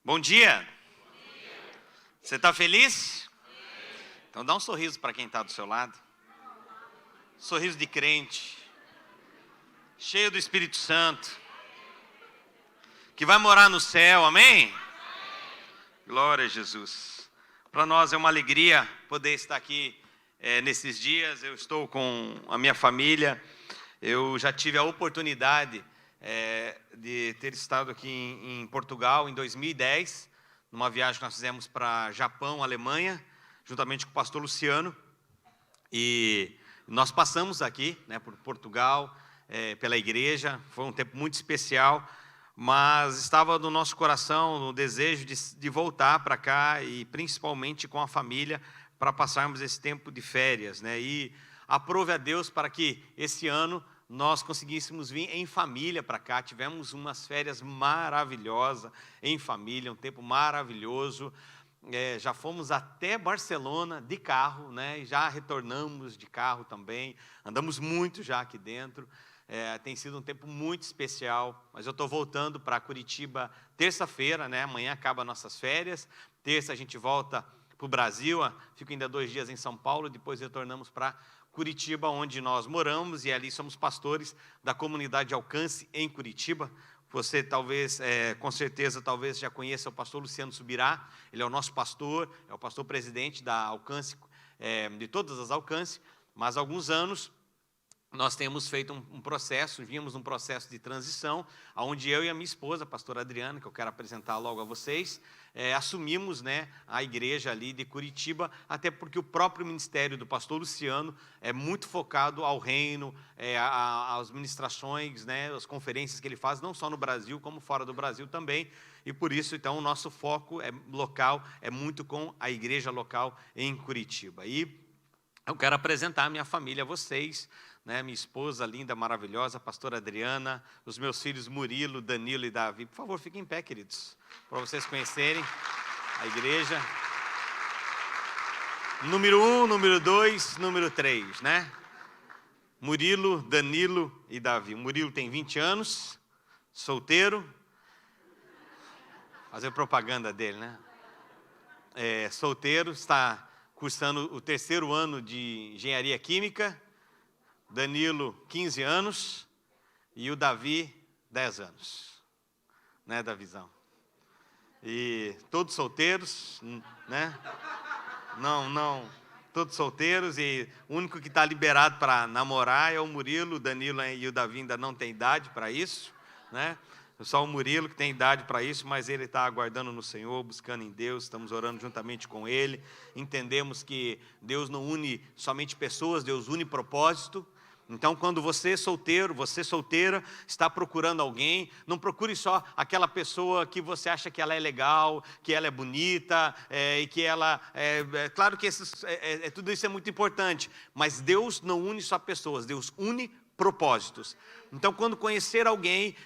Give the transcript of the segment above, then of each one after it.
Bom dia. Você está feliz? Então dá um sorriso para quem está do seu lado. Sorriso de crente, cheio do Espírito Santo, que vai morar no céu, amém? Glória a Jesus. Para nós é uma alegria poder estar aqui nesses dias. Eu estou com a minha família. Eu já tive a oportunidade de ter estado aqui em Portugal em 2010, numa viagem que nós fizemos para Japão, Alemanha, juntamente com o pastor Luciano. E nós passamos aqui, por Portugal, pela igreja. Foi um tempo muito especial, mas estava no nosso coração o desejo de voltar para cá, e principalmente com a família, para passarmos esse tempo de férias. E aprove a Deus para que esse ano nós conseguíssemos vir em família para cá. Tivemos umas férias maravilhosas em família, um tempo maravilhoso. Já fomos até Barcelona de carro, e já retornamos de carro também. Andamos muito já aqui dentro. Tem sido um tempo muito especial, mas eu estou voltando para Curitiba terça-feira, amanhã acaba nossas férias. Terça a gente volta para o Brasil, fico ainda 2 dias em São Paulo, depois retornamos para Curitiba, onde nós moramos, e ali somos pastores da comunidade Alcance em Curitiba. Você talvez, com certeza, talvez já conheça o pastor Luciano Subirá. Ele é o nosso pastor, é o pastor presidente da Alcance, de todas as Alcance. Mas há alguns anos nós temos feito um processo, vínhamos num processo de transição, onde eu e a minha esposa, a pastora Adriana, que eu quero apresentar logo a vocês, assumimos a igreja ali de Curitiba, até porque o próprio ministério do pastor Luciano é muito focado ao reino, às ministrações, as conferências que ele faz, não só no Brasil, como fora do Brasil também. E por isso, então, o nosso foco local é muito com a igreja local em Curitiba. E eu quero apresentar a minha família a vocês, minha esposa linda, maravilhosa, a pastora Adriana, os meus filhos Murilo, Danilo e Davi. Por favor, fiquem em pé, queridos, para vocês conhecerem a igreja. Número 1, número 2, número 3, Murilo, Danilo e Davi. Murilo tem 20 anos, solteiro. Fazer propaganda dele, solteiro, está cursando o 3º ano de engenharia química. Danilo, 15 anos, e o Davi, 10 anos, Davizão? E todos solteiros, Não, todos solteiros, e o único que está liberado para namorar é o Murilo. O Danilo e o Davi ainda não têm idade para isso, Só o Murilo que tem idade para isso, mas ele está aguardando no Senhor, buscando em Deus. Estamos orando juntamente com ele. Entendemos que Deus não une somente pessoas, Deus une propósito. Então, quando você solteiro, você solteira, está procurando alguém, não procure só aquela pessoa que você acha que ela é legal, que ela é bonita, e que ela... claro que tudo isso é muito importante, mas Deus não une só pessoas, Deus une propósitos. Então, quando conhecer alguém,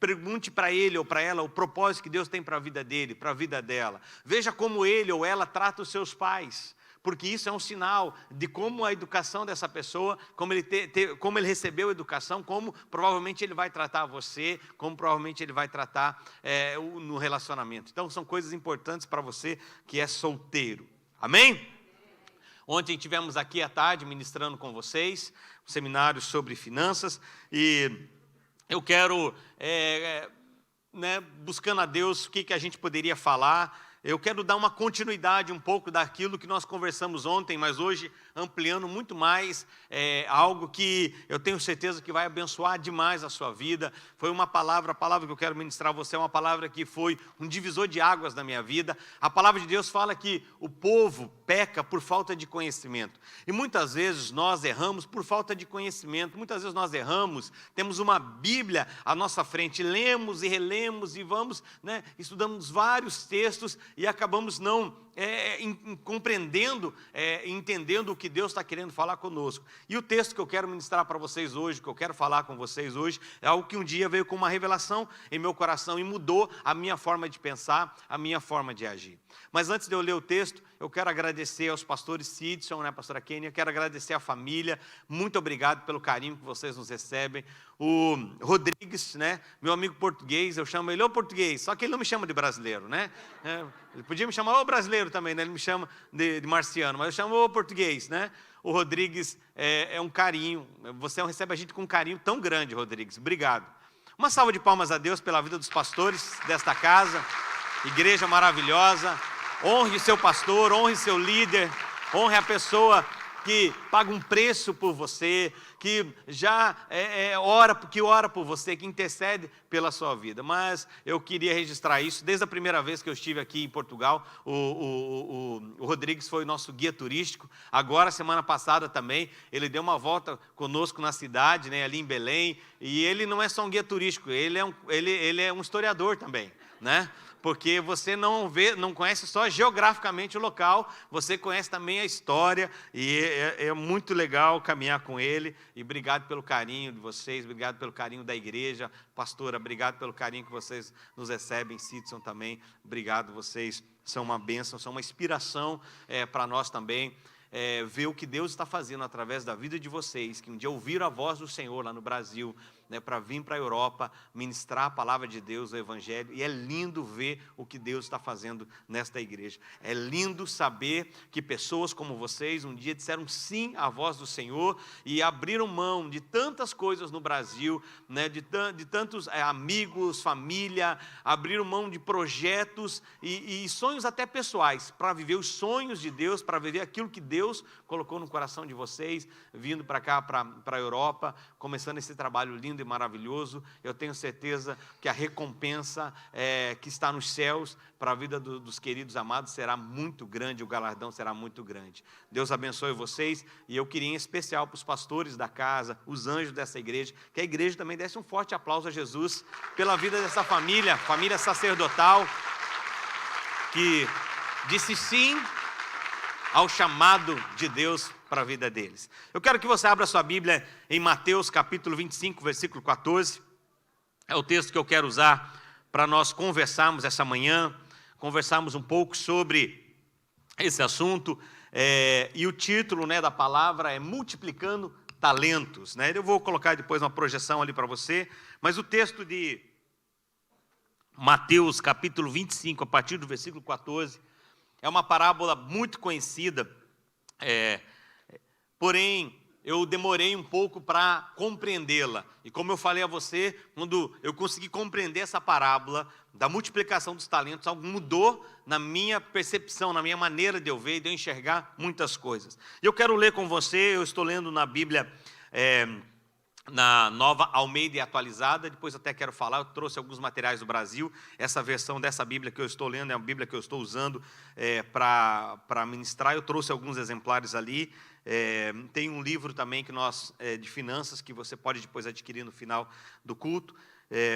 pergunte para ele ou para ela o propósito que Deus tem para a vida dele, para a vida dela. Veja como ele ou ela trata os seus pais, porque isso é um sinal de como a educação dessa pessoa, como ele recebeu a educação, como provavelmente ele vai tratar você, como provavelmente ele vai tratar no relacionamento. Então, são coisas importantes para você que é solteiro. Amém? Ontem tivemos aqui à tarde ministrando com vocês um seminário sobre finanças, e eu quero, buscando a Deus, o que a gente poderia falar. Eu quero dar uma continuidade um pouco daquilo que nós conversamos ontem, mas hoje ampliando muito mais, algo que eu tenho certeza que vai abençoar demais a sua vida. Foi a palavra que eu quero ministrar a você é uma palavra que foi um divisor de águas na minha vida. A palavra de Deus fala que o povo peca por falta de conhecimento. E muitas vezes nós erramos por falta de conhecimento. Muitas vezes nós erramos, temos uma Bíblia à nossa frente, lemos e relemos e vamos, estudamos vários textos e acabamos não compreendendo, entendendo o que Deus está querendo falar conosco. E o texto que eu quero ministrar para vocês hoje, que eu quero falar com vocês hoje, é algo que um dia veio com uma revelação em meu coração e mudou a minha forma de pensar, a minha forma de agir. Mas antes de eu ler o texto, eu quero agradecer aos pastores Sidson, né, pastora Kênia, quero agradecer à família, muito obrigado pelo carinho que vocês nos recebem. O Rodrigues, né, meu amigo português, eu chamo ele, ô português, só que ele não me chama de brasileiro, né? Ele podia me chamar ô brasileiro também, né? Ele me chama de marciano, mas eu chamo ô português, né? O Rodrigues é um carinho, você recebe a gente com um carinho tão grande, Rodrigues, obrigado. Uma salva de palmas a Deus pela vida dos pastores desta casa, igreja maravilhosa. Honre seu pastor, honre seu líder, honre a pessoa que paga um preço por você, que já ora por você, que intercede pela sua vida. Mas eu queria registrar isso, desde a primeira vez que eu estive aqui em Portugal, o Rodrigues foi o nosso guia turístico. Agora, semana passada também, ele deu uma volta conosco na cidade, né, ali em Belém, e ele não é só um guia turístico, ele é um historiador também, né? Porque você não conhece só geograficamente o local, você conhece também a história, e é muito legal caminhar com ele. E obrigado pelo carinho de vocês, obrigado pelo carinho da igreja, pastora, obrigado pelo carinho que vocês nos recebem, Sidson também, obrigado, vocês são uma bênção, são uma inspiração para nós também. Ver o que Deus está fazendo através da vida de vocês, que um dia ouviram a voz do Senhor lá no Brasil, né, para vir para a Europa, ministrar a palavra de Deus, o Evangelho, e é lindo ver o que Deus está fazendo nesta igreja. É lindo saber que pessoas como vocês um dia disseram sim à voz do Senhor e abriram mão de tantas coisas no Brasil, né, de tantos amigos, família, abriram mão de projetos e sonhos até pessoais, para viver os sonhos de Deus, para viver aquilo que Deus colocou no coração de vocês, vindo para cá, para a Europa, começando esse trabalho lindo e maravilhoso. Eu tenho certeza que a recompensa que está nos céus para a vida dos queridos amados será muito grande, o galardão será muito grande. Deus abençoe vocês, e eu queria em especial para os pastores da casa, os anjos dessa igreja, que a igreja também desse um forte aplauso a Jesus pela vida dessa família sacerdotal, que disse sim ao chamado de Deus para a vida deles. Eu quero que você abra sua Bíblia em Mateus capítulo 25, versículo 14. É o texto que eu quero usar para nós conversarmos essa manhã, conversarmos um pouco sobre esse assunto. E o título, né, da palavra é Multiplicando Talentos, né? Eu vou colocar depois uma projeção ali para você, mas o texto de Mateus capítulo 25, a partir do versículo 14, é uma parábola muito conhecida, porém, eu demorei um pouco para compreendê-la. E como eu falei a você, quando eu consegui compreender essa parábola da multiplicação dos talentos, algo mudou na minha percepção, na minha maneira de eu ver e de eu enxergar muitas coisas. E eu quero ler com você, eu estou lendo na Bíblia, na Nova Almeida Atualizada, depois até quero falar, eu trouxe alguns materiais do Brasil. Essa versão dessa Bíblia que eu estou lendo é a Bíblia que eu estou usando para ministrar. Eu trouxe alguns exemplares ali. Tem um livro também que de finanças que você pode depois adquirir no final do culto,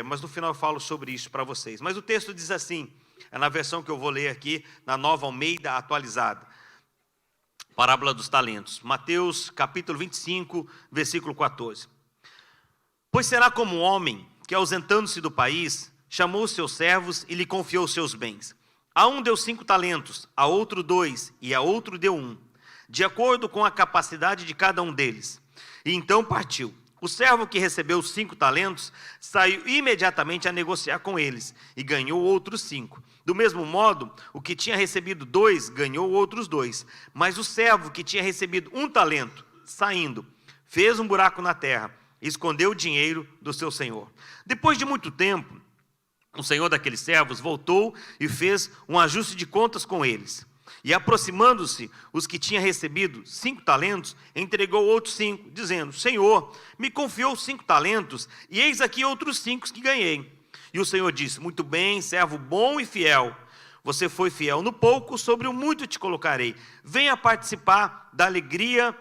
mas no final eu falo sobre isso para vocês. Mas o texto diz assim, é na versão que eu vou ler aqui, na Nova Almeida Atualizada, parábola dos talentos, Mateus capítulo 25, versículo 14. Pois será como um homem que, ausentando-se do país, chamou os seus servos e lhe confiou os seus bens. A um deu 5 talentos, a outro 2, e a outro deu 1, de acordo com a capacidade de cada um deles. E então partiu. O servo que recebeu os 5 talentos saiu imediatamente a negociar com eles, e ganhou outros 5. Do mesmo modo, o que tinha recebido 2, ganhou outros 2. Mas o servo que tinha recebido 1 talento, saindo, fez um buraco na terra, escondeu o dinheiro do seu senhor. Depois de muito tempo, o senhor daqueles servos voltou e fez um ajuste de contas com eles. E aproximando-se, os que tinham recebido 5 talentos, entregou outros 5, dizendo: Senhor, me confiou 5 talentos, e eis aqui outros 5 que ganhei. E o Senhor disse: muito bem, servo bom e fiel. Você foi fiel no pouco, sobre o muito te colocarei. Venha participar da alegria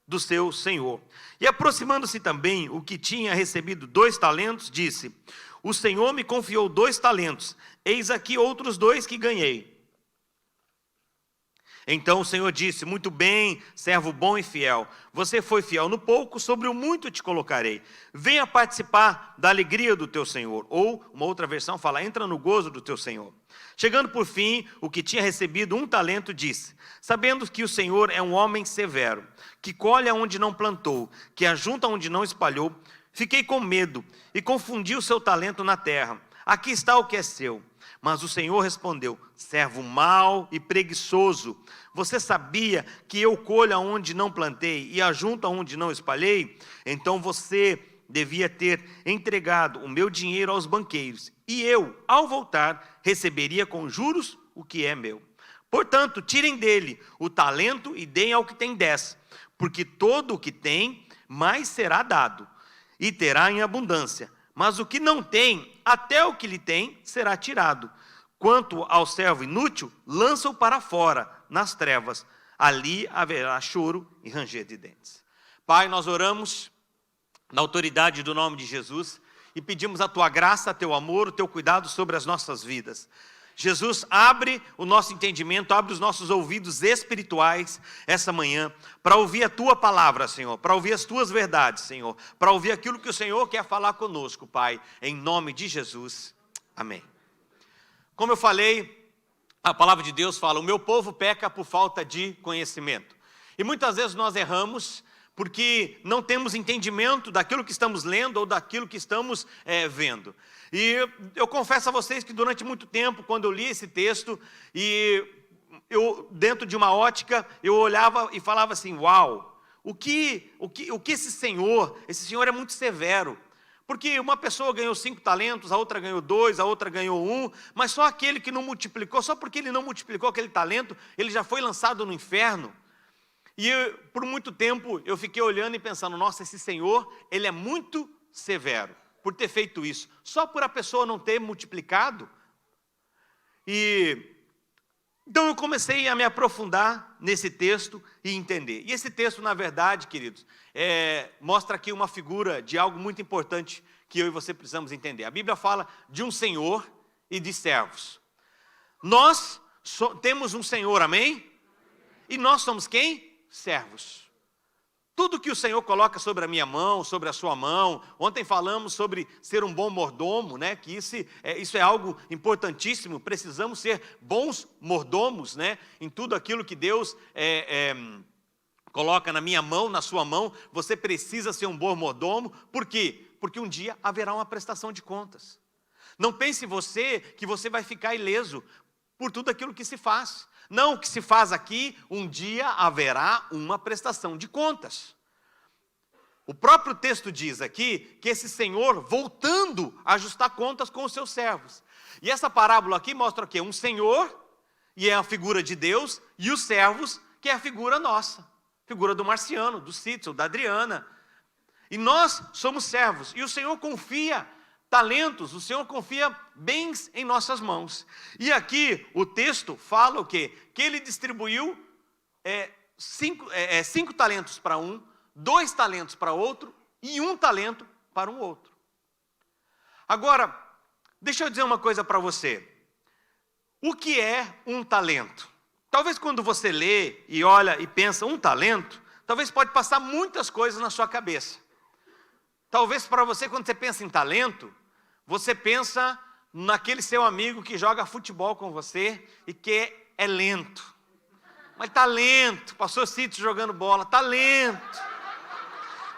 do seu senhor. E aproximando-se também o que tinha recebido 2 talentos, disse: o Senhor me confiou 2 talentos, eis aqui outros 2 que ganhei. Então o Senhor disse: muito bem, servo bom e fiel. Você foi fiel no pouco, sobre o muito te colocarei. Venha participar da alegria do teu Senhor. Ou, uma outra versão fala: entra no gozo do teu Senhor. Chegando por fim, o que tinha recebido 1 talento disse: sabendo que o Senhor é um homem severo, que colhe onde não plantou, que ajunta onde não espalhou, fiquei com medo e confundi o seu talento na terra. Aqui está o que é seu. Mas o Senhor respondeu: servo mau e preguiçoso, você sabia que eu colho onde não plantei e ajunto onde não espalhei? Então você devia ter entregado o meu dinheiro aos banqueiros, e eu, ao voltar, receberia com juros o que é meu. Portanto, tirem dele o talento e deem ao que tem 10, porque todo o que tem, mais será dado, e terá em abundância. Mas o que não tem, até o que lhe tem, será tirado. Quanto ao servo inútil, lança-o para fora, nas trevas. Ali haverá choro e ranger de dentes. Pai, nós oramos na autoridade do nome de Jesus e pedimos a Tua graça, Teu amor, o Teu cuidado sobre as nossas vidas. Jesus, abre o nosso entendimento, abre os nossos ouvidos espirituais essa manhã, para ouvir a Tua palavra, Senhor, para ouvir as Tuas verdades, Senhor, para ouvir aquilo que o Senhor quer falar conosco, Pai, em nome de Jesus, amém. Como eu falei, a palavra de Deus fala: o meu povo peca por falta de conhecimento. E muitas vezes nós erramos porque não temos entendimento daquilo que estamos lendo ou daquilo que estamos vendo. E eu confesso a vocês que durante muito tempo, quando eu li esse texto, e eu, dentro de uma ótica, eu olhava e falava assim: uau, o que esse Senhor é muito severo. Porque uma pessoa ganhou 5 talentos, a outra ganhou 2, a outra ganhou 1, mas só aquele que não multiplicou, só porque ele não multiplicou aquele talento, ele já foi lançado no inferno. E por muito tempo eu fiquei olhando e pensando: nossa, esse Senhor, ele é muito severo por ter feito isso, só por a pessoa não ter multiplicado. Então eu comecei a me aprofundar nesse texto e entender. E esse texto, na verdade, queridos, mostra aqui uma figura de algo muito importante que eu e você precisamos entender. A Bíblia fala de um Senhor e de servos. Nós temos um Senhor, amém? E nós somos quem? Servos. Tudo que o Senhor coloca sobre a minha mão, sobre a sua mão. Ontem falamos sobre ser um bom mordomo, né? Que isso é algo importantíssimo. Precisamos ser bons mordomos, né? Em tudo aquilo que Deus coloca na minha mão, na sua mão. Você precisa ser um bom mordomo. Por quê? Porque um dia haverá uma prestação de contas. Não pense você que você vai ficar ileso por tudo aquilo que se faz. Não, o que se faz aqui, um dia haverá uma prestação de contas. O próprio texto diz aqui que esse Senhor voltando a ajustar contas com os seus servos. E essa parábola aqui mostra o quê? Um Senhor, e é a figura de Deus, e os servos, que é a figura nossa. Figura do Marciano, do Cícero, da Adriana. E nós somos servos, e o Senhor confia talentos, o Senhor confia bens em nossas mãos. E aqui o texto fala o quê? Que ele distribuiu 5 talentos para um, 2 talentos para outro e 1 talento para um outro. Agora, deixa eu dizer uma coisa para você. O que é um talento? Talvez quando você lê e olha e pensa um talento, talvez pode passar muitas coisas na sua cabeça. Talvez para você, quando você pensa em talento, você pensa naquele seu amigo que joga futebol com você e que é lento. Mas tá lento, passou Cícero jogando bola, tá lento.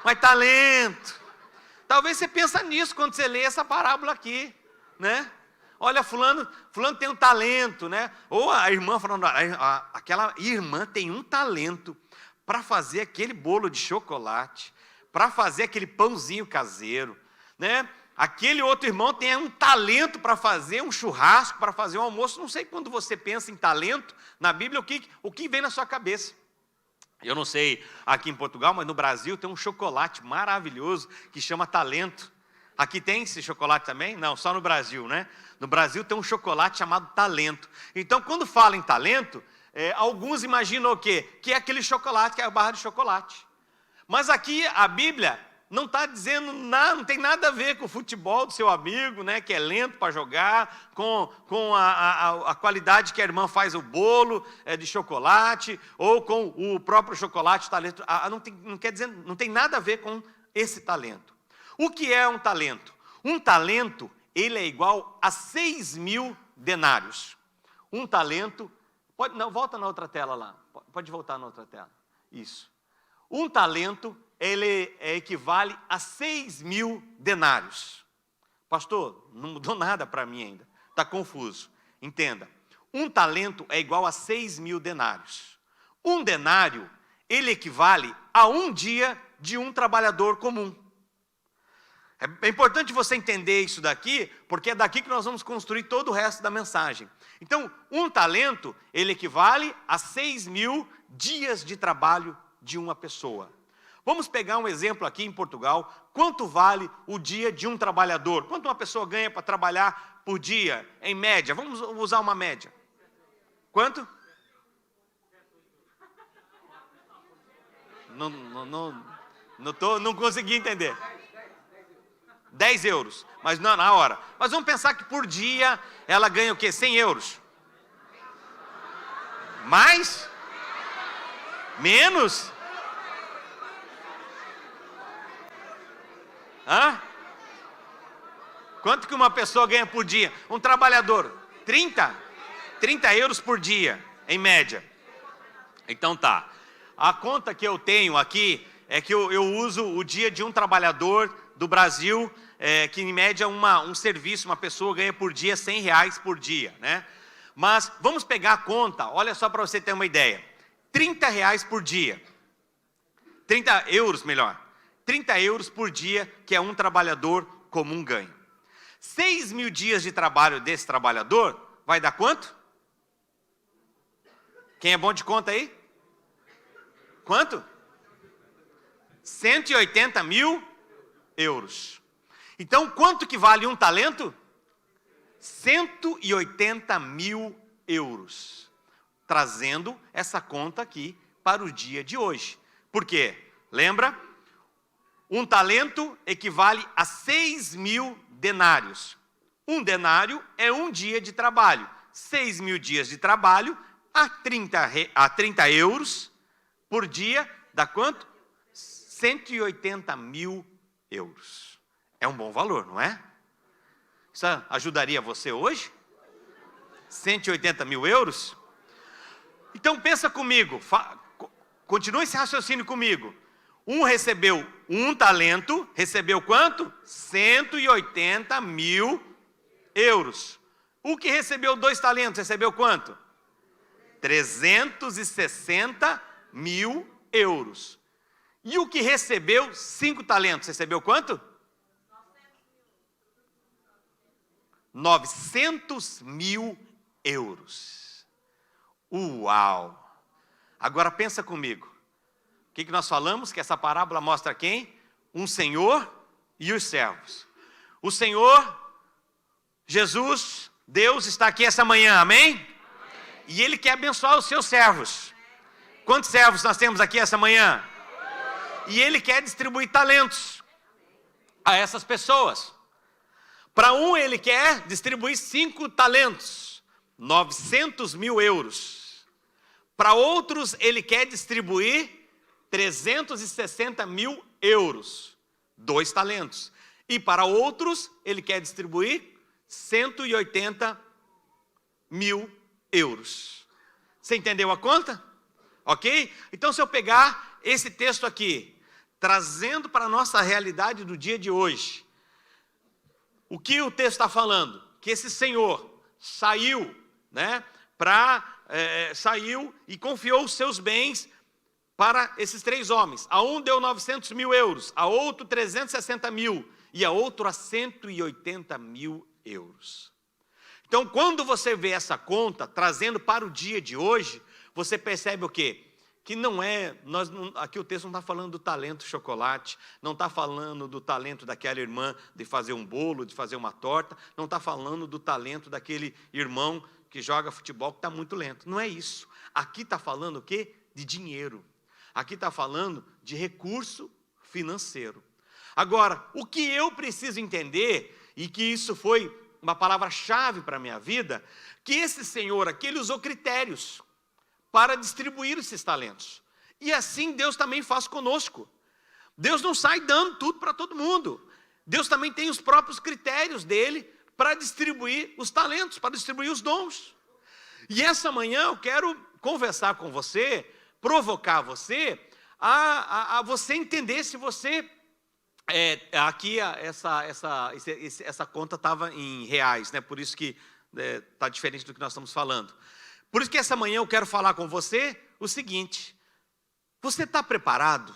Mas tá lento. Talvez você pensa nisso quando você lê essa parábola aqui, né? Olha, fulano tem um talento, né? Ou a irmã falando: aquela irmã tem um talento para fazer aquele bolo de chocolate, para fazer aquele pãozinho caseiro, né? Aquele outro irmão tem um talento para fazer um churrasco, para fazer um almoço. Não sei, quando você pensa em talento na Bíblia, o que vem na sua cabeça. Eu não sei aqui em Portugal, mas no Brasil tem um chocolate maravilhoso que chama Talento. Aqui tem esse chocolate também? Não, só no Brasil, né? No Brasil tem um chocolate chamado Talento. Então, quando fala em talento, alguns imaginam o quê? Que é aquele chocolate, que é a barra de chocolate. Mas aqui a Bíblia não está dizendo nada, não tem nada a ver com o futebol do seu amigo, né, que é lento para jogar, com a qualidade que a irmã faz o bolo de chocolate, ou com o próprio chocolate, talento. Não quer dizer, não tem nada a ver com esse talento. O que é um talento? Um talento, ele é igual a 6.000 denários. Um talento, volta na outra tela lá, pode voltar na outra tela, isso. Um talento, ele equivale a 6.000 denários. Pastor, não mudou nada para mim ainda, está confuso. Entenda, um talento é igual a 6.000 denários. Um denário, ele equivale a um dia de um trabalhador comum. É importante você entender isso daqui, porque é daqui que nós vamos construir todo o resto da mensagem. Então, um talento, ele equivale a 6.000 dias de trabalho de uma pessoa. Vamos pegar um exemplo aqui em Portugal. Quanto vale o dia de um trabalhador? Quanto uma pessoa ganha para trabalhar por dia, em média? Vamos usar uma média. Quanto? Não consegui entender. 10 euros, mas não na hora. Mas vamos pensar que por dia ela ganha o quê? 100 euros. Mais? Menos? Hã? Quanto que uma pessoa ganha por dia? Um trabalhador, 30 euros por dia, em média. Então tá. A conta que eu tenho aqui é que eu uso o dia de um trabalhador do Brasil, que em média um serviço, uma pessoa ganha por dia R$100 por dia, né? Mas vamos pegar a conta, olha só para você ter uma ideia. R$30 por dia. 30 euros, melhor. 30 euros por dia que é um trabalhador comum ganha. 6.000 dias de trabalho desse trabalhador vai dar quanto? Quem é bom de conta aí? Quanto? 180.000 euros. Então, quanto que vale um talento? 180.000 euros. Trazendo essa conta aqui para o dia de hoje. Por quê? Lembra? Um talento equivale a 6.000 denários. Um denário é um dia de trabalho. 6.000 dias de trabalho a 30 euros por dia dá quanto? 180.000 euros. É um bom valor, não é? Isso ajudaria você hoje? 180.000 euros? Então pensa comigo, continua esse raciocínio comigo. Um recebeu um talento, recebeu quanto? 180.000 euros. O que recebeu 2 talentos, recebeu quanto? 360.000 euros. E o que recebeu 5 talentos, recebeu quanto? 900.000 euros. Uau! Agora pensa comigo. O que nós falamos? Que essa parábola mostra quem? Um senhor e os servos. O Senhor, Jesus, Deus está aqui essa manhã, amém? Amém. E Ele quer abençoar os seus servos. Quantos servos nós temos aqui essa manhã? E Ele quer distribuir talentos a essas pessoas. Para um Ele quer distribuir 5 talentos, 900.000 euros. Para outros Ele quer distribuir 360.000 euros, 2 talentos. E para outros, ele quer distribuir 180.000 euros. Você entendeu a conta? Ok? Então, se eu pegar esse texto aqui, trazendo para a nossa realidade do dia de hoje, o que o texto está falando? Que esse senhor saiu, né, saiu e confiou os seus bens para esses 3 homens. A um deu 900.000 euros, a outro 360.000 e a outro a 180.000 euros. Então, quando você vê essa conta, trazendo para o dia de hoje, você percebe o quê? Que não é, aqui o texto não está falando do talento chocolate, não está falando do talento daquela irmã de fazer um bolo, de fazer uma torta, não está falando do talento daquele irmão que joga futebol que está muito lento. Não é isso. Aqui está falando o quê? De dinheiro. Aqui está falando de recurso financeiro. Agora, o que eu preciso entender, e que isso foi uma palavra-chave para a minha vida, que esse Senhor aqui, ele usou critérios para distribuir esses talentos. E assim Deus também faz conosco. Deus não sai dando tudo para todo mundo. Deus também tem os próprios critérios dele para distribuir os talentos, para distribuir os dons. E essa manhã eu quero conversar com você, provocar você, a você entender se você... aqui essa conta estava em reais, né? Por isso que está diferente do que nós estamos falando. Por isso que essa manhã eu quero falar com você o seguinte: você está preparado?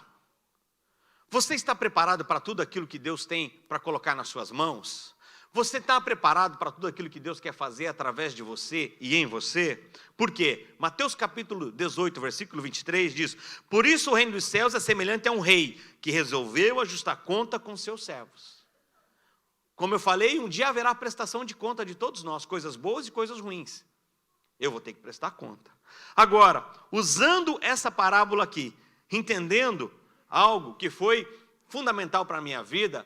Você está preparado para tudo aquilo que Deus tem para colocar nas suas mãos? Você está preparado para tudo aquilo que Deus quer fazer através de você e em você? Por quê? Mateus capítulo 18, versículo 23 diz: por isso o reino dos céus é semelhante a um rei que resolveu ajustar conta com seus servos. Como eu falei, um dia haverá prestação de conta de todos nós, coisas boas e coisas ruins. Eu vou ter que prestar conta. Agora, usando essa parábola aqui, entendendo algo que foi fundamental para a minha vida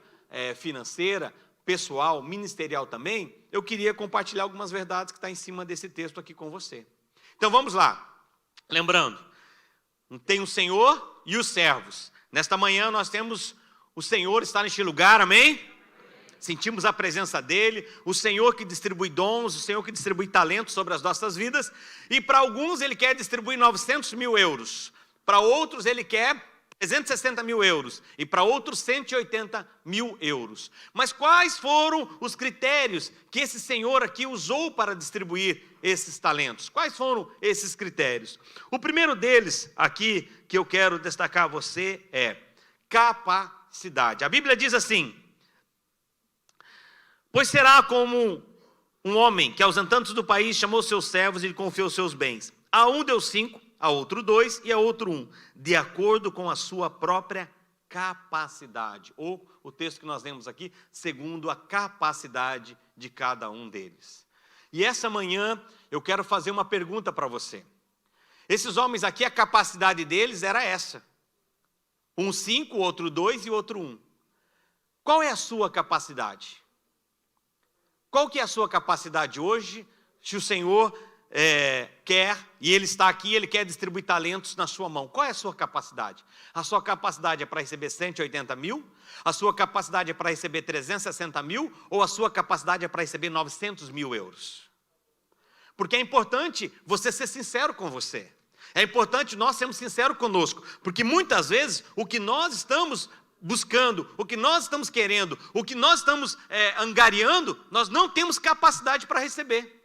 financeira, pessoal, ministerial também, eu queria compartilhar algumas verdades que estão em cima desse texto aqui com você. Então vamos lá. Lembrando, tem o Senhor e os servos. Nesta manhã nós temos o Senhor está neste lugar, amém? Sentimos a presença dele, o Senhor que distribui dons, o Senhor que distribui talentos sobre as nossas vidas, e para alguns ele quer distribuir 900 mil euros, para outros ele quer 360 mil euros, e para outros 180 mil euros. Mas quais foram os critérios que esse Senhor aqui usou para distribuir esses talentos? Quais foram esses critérios? O primeiro deles aqui, que eu quero destacar a você, é capacidade. A Bíblia diz assim: pois será como um homem que, ausentando-se do país, chamou seus servos e lhe confiou seus bens. A um deu 5, a outro 2 e a outro 1, de acordo com a sua própria capacidade. Ou o texto que nós lemos aqui, segundo a capacidade de cada um deles. E essa manhã eu quero fazer uma pergunta para você. Esses homens aqui, a capacidade deles era essa. Um 5, outro 2 e outro 1. Qual é a sua capacidade? Qual que é a sua capacidade hoje, se o Senhor quer, e Ele está aqui, Ele quer distribuir talentos na sua mão? Qual é a sua capacidade? A sua capacidade é para receber 180 mil? A sua capacidade é para receber 360 mil? Ou a sua capacidade é para receber 900 mil euros? Porque é importante você ser sincero com você. É importante nós sermos sinceros conosco, porque muitas vezes o que nós estamos buscando, o que nós estamos querendo, o que nós estamos angariando, nós não temos capacidade para receber.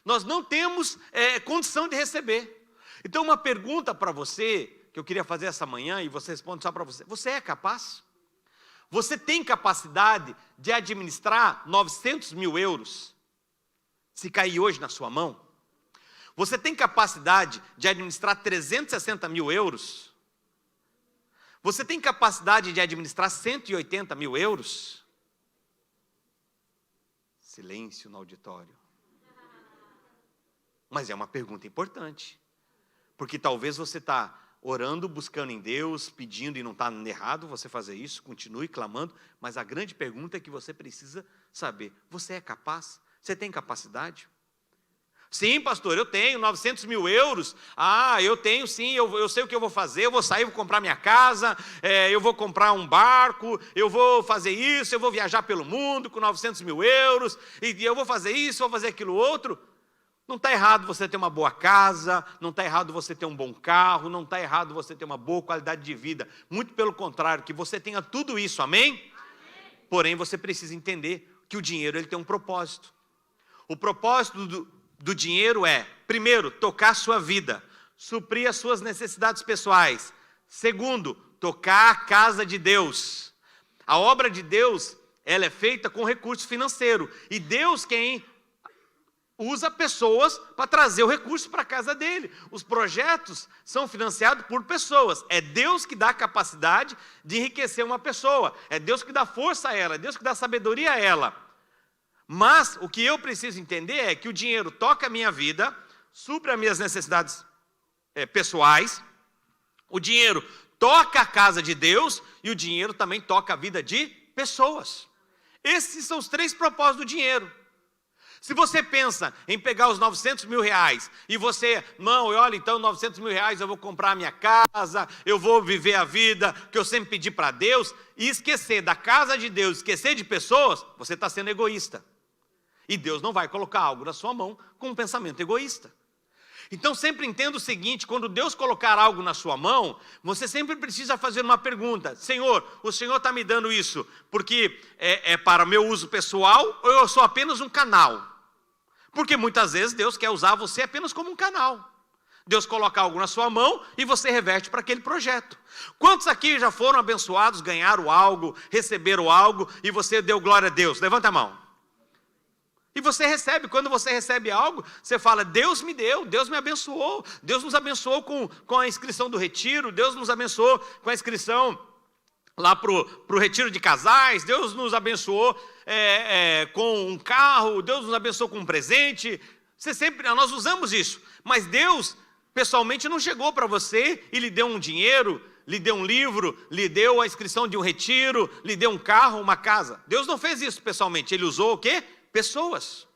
Nós não temos condição de receber. Então uma pergunta para você, que eu queria fazer essa manhã, e você responde só para você: você é capaz? Você tem capacidade de administrar 900 mil euros, se cair hoje na sua mão? Você tem capacidade de administrar 360 mil euros? Você tem capacidade de administrar 180 mil euros? Silêncio no auditório. Mas é uma pergunta importante. Porque talvez você está orando, buscando em Deus, pedindo, e não está errado você fazer isso, continue clamando. Mas a grande pergunta é que você precisa saber: você é capaz? Você tem capacidade? Sim, pastor, eu tenho 900 mil euros. Eu tenho sim, eu sei o que eu vou fazer. Eu vou sair, vou comprar minha casa, eu vou comprar um barco, eu vou fazer isso, eu vou viajar pelo mundo com 900 mil euros, e eu vou fazer isso, vou fazer aquilo outro. Não está errado você ter uma boa casa, não está errado você ter um bom carro, não está errado você ter uma boa qualidade de vida. Muito pelo contrário, que você tenha tudo isso, amém? Amém. Porém, você precisa entender que o dinheiro ele tem um propósito. O propósito do dinheiro é, primeiro, tocar a sua vida, suprir as suas necessidades pessoais. Segundo, tocar a casa de Deus. A obra de Deus, ela é feita com recurso financeiro. E Deus quem usa pessoas para trazer o recurso para a casa dele. Os projetos são financiados por pessoas. É Deus que dá a capacidade de enriquecer uma pessoa. É Deus que dá força a ela, é Deus que dá sabedoria a ela. Mas o que eu preciso entender é que o dinheiro toca a minha vida, supre as minhas necessidades pessoais, o dinheiro toca a casa de Deus e o dinheiro também toca a vida de pessoas. Esses são os 3 propósitos do dinheiro. Se você pensa em pegar os 900 mil reais e você, não, olha, então 900 mil reais eu vou comprar a minha casa, eu vou viver a vida que eu sempre pedi para Deus, e esquecer da casa de Deus, esquecer de pessoas, você está sendo egoísta. E Deus não vai colocar algo na sua mão com um pensamento egoísta. Então sempre entenda o seguinte, quando Deus colocar algo na sua mão, você sempre precisa fazer uma pergunta: Senhor, o Senhor está me dando isso porque é para meu uso pessoal ou eu sou apenas um canal? Porque muitas vezes Deus quer usar você apenas como um canal. Deus coloca algo na sua mão e você reverte para aquele projeto. Quantos aqui já foram abençoados, ganharam algo, receberam algo e você deu glória a Deus? Levanta a mão. E você recebe, quando você recebe algo, você fala, Deus me deu, Deus me abençoou, Deus nos abençoou com a inscrição do retiro, Deus nos abençoou com a inscrição lá para o retiro de casais, Deus nos abençoou com um carro, Deus nos abençoou com um presente. Nós usamos isso, mas Deus pessoalmente não chegou para você e lhe deu um dinheiro, lhe deu um livro, lhe deu a inscrição de um retiro, lhe deu um carro, uma casa. Deus não fez isso pessoalmente, Ele usou o quê? Pessoas.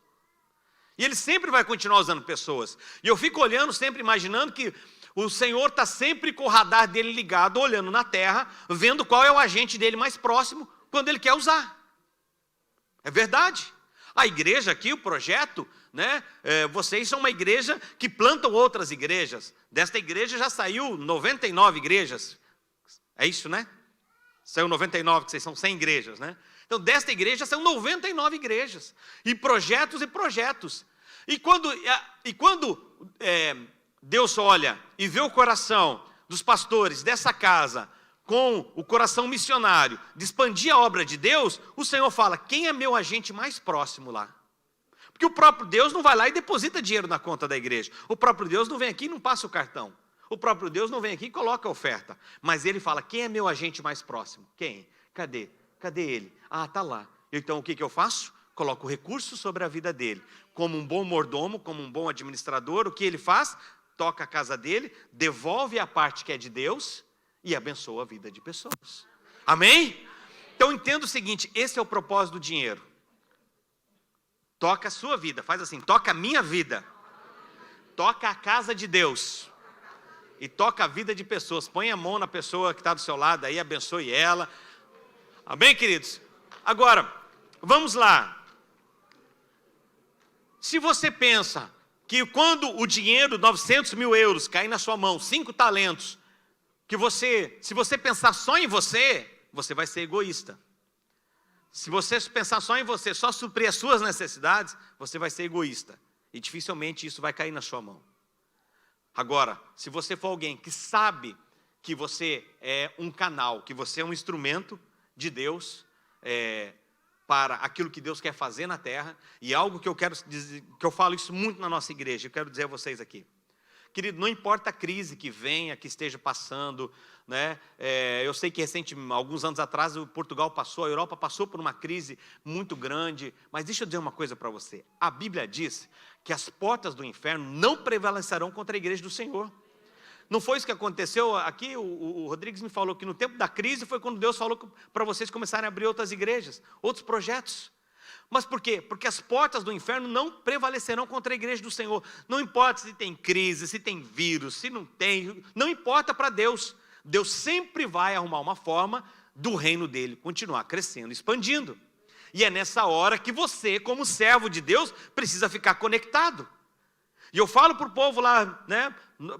E Ele sempre vai continuar usando pessoas. E eu fico olhando, sempre imaginando que o Senhor está sempre com o radar dele ligado, olhando na terra, vendo qual é o agente dele mais próximo, quando Ele quer usar. É verdade. A igreja aqui, o projeto, né? Vocês são uma igreja que plantam outras igrejas. Desta igreja já saiu 99 igrejas. É isso, né? Saiu 99, que vocês são 100 igrejas, né? Então, desta igreja são 99 igrejas, e projetos. E quando Deus olha e vê o coração dos pastores dessa casa, com o coração missionário, de expandir a obra de Deus, o Senhor fala, quem é meu agente mais próximo lá? Porque o próprio Deus não vai lá e deposita dinheiro na conta da igreja. O próprio Deus não vem aqui e não passa o cartão. O próprio Deus não vem aqui e coloca a oferta. Mas Ele fala, quem é meu agente mais próximo? Quem? Cadê ele? Ah, está lá. Então o que eu faço? Coloco recursos sobre a vida dele. Como um bom mordomo, como um bom administrador, o que ele faz? Toca a casa dele, devolve a parte que é de Deus e abençoa a vida de pessoas. Amém? Então entenda o seguinte, esse é o propósito do dinheiro. Toca a sua vida, faz assim, toca a minha vida. Toca a casa de Deus. E toca a vida de pessoas. Põe a mão na pessoa que está do seu lado aí, abençoe ela. Amém, queridos? Agora, vamos lá. Se você pensa que quando o dinheiro, 900 mil euros, cair na sua mão, 5 talentos, se você pensar só em você, você vai ser egoísta. Se você pensar só em você, só suprir as suas necessidades, você vai ser egoísta. E dificilmente isso vai cair na sua mão. Agora, se você for alguém que sabe que você é um canal, que você é um instrumento de Deus para aquilo que Deus quer fazer na terra, e algo que eu quero dizer, que eu falo isso muito na nossa igreja, eu quero dizer a vocês aqui. Querido, não importa a crise que venha, que esteja passando, né? Eu sei que alguns anos atrás, Portugal passou, a Europa passou por uma crise muito grande, mas deixa eu dizer uma coisa para você. A Bíblia diz que as portas do inferno não prevalecerão contra a igreja do Senhor. Não foi isso que aconteceu aqui? O Rodrigues me falou que no tempo da crise foi quando Deus falou para vocês começarem a abrir outras igrejas, outros projetos. Mas por quê? Porque as portas do inferno não prevalecerão contra a igreja do Senhor. Não importa se tem crise, se tem vírus, se não tem, não importa para Deus. Deus sempre vai arrumar uma forma do reino dele continuar crescendo, expandindo. E é nessa hora que você, como servo de Deus, precisa ficar conectado. E eu falo para o povo lá, né?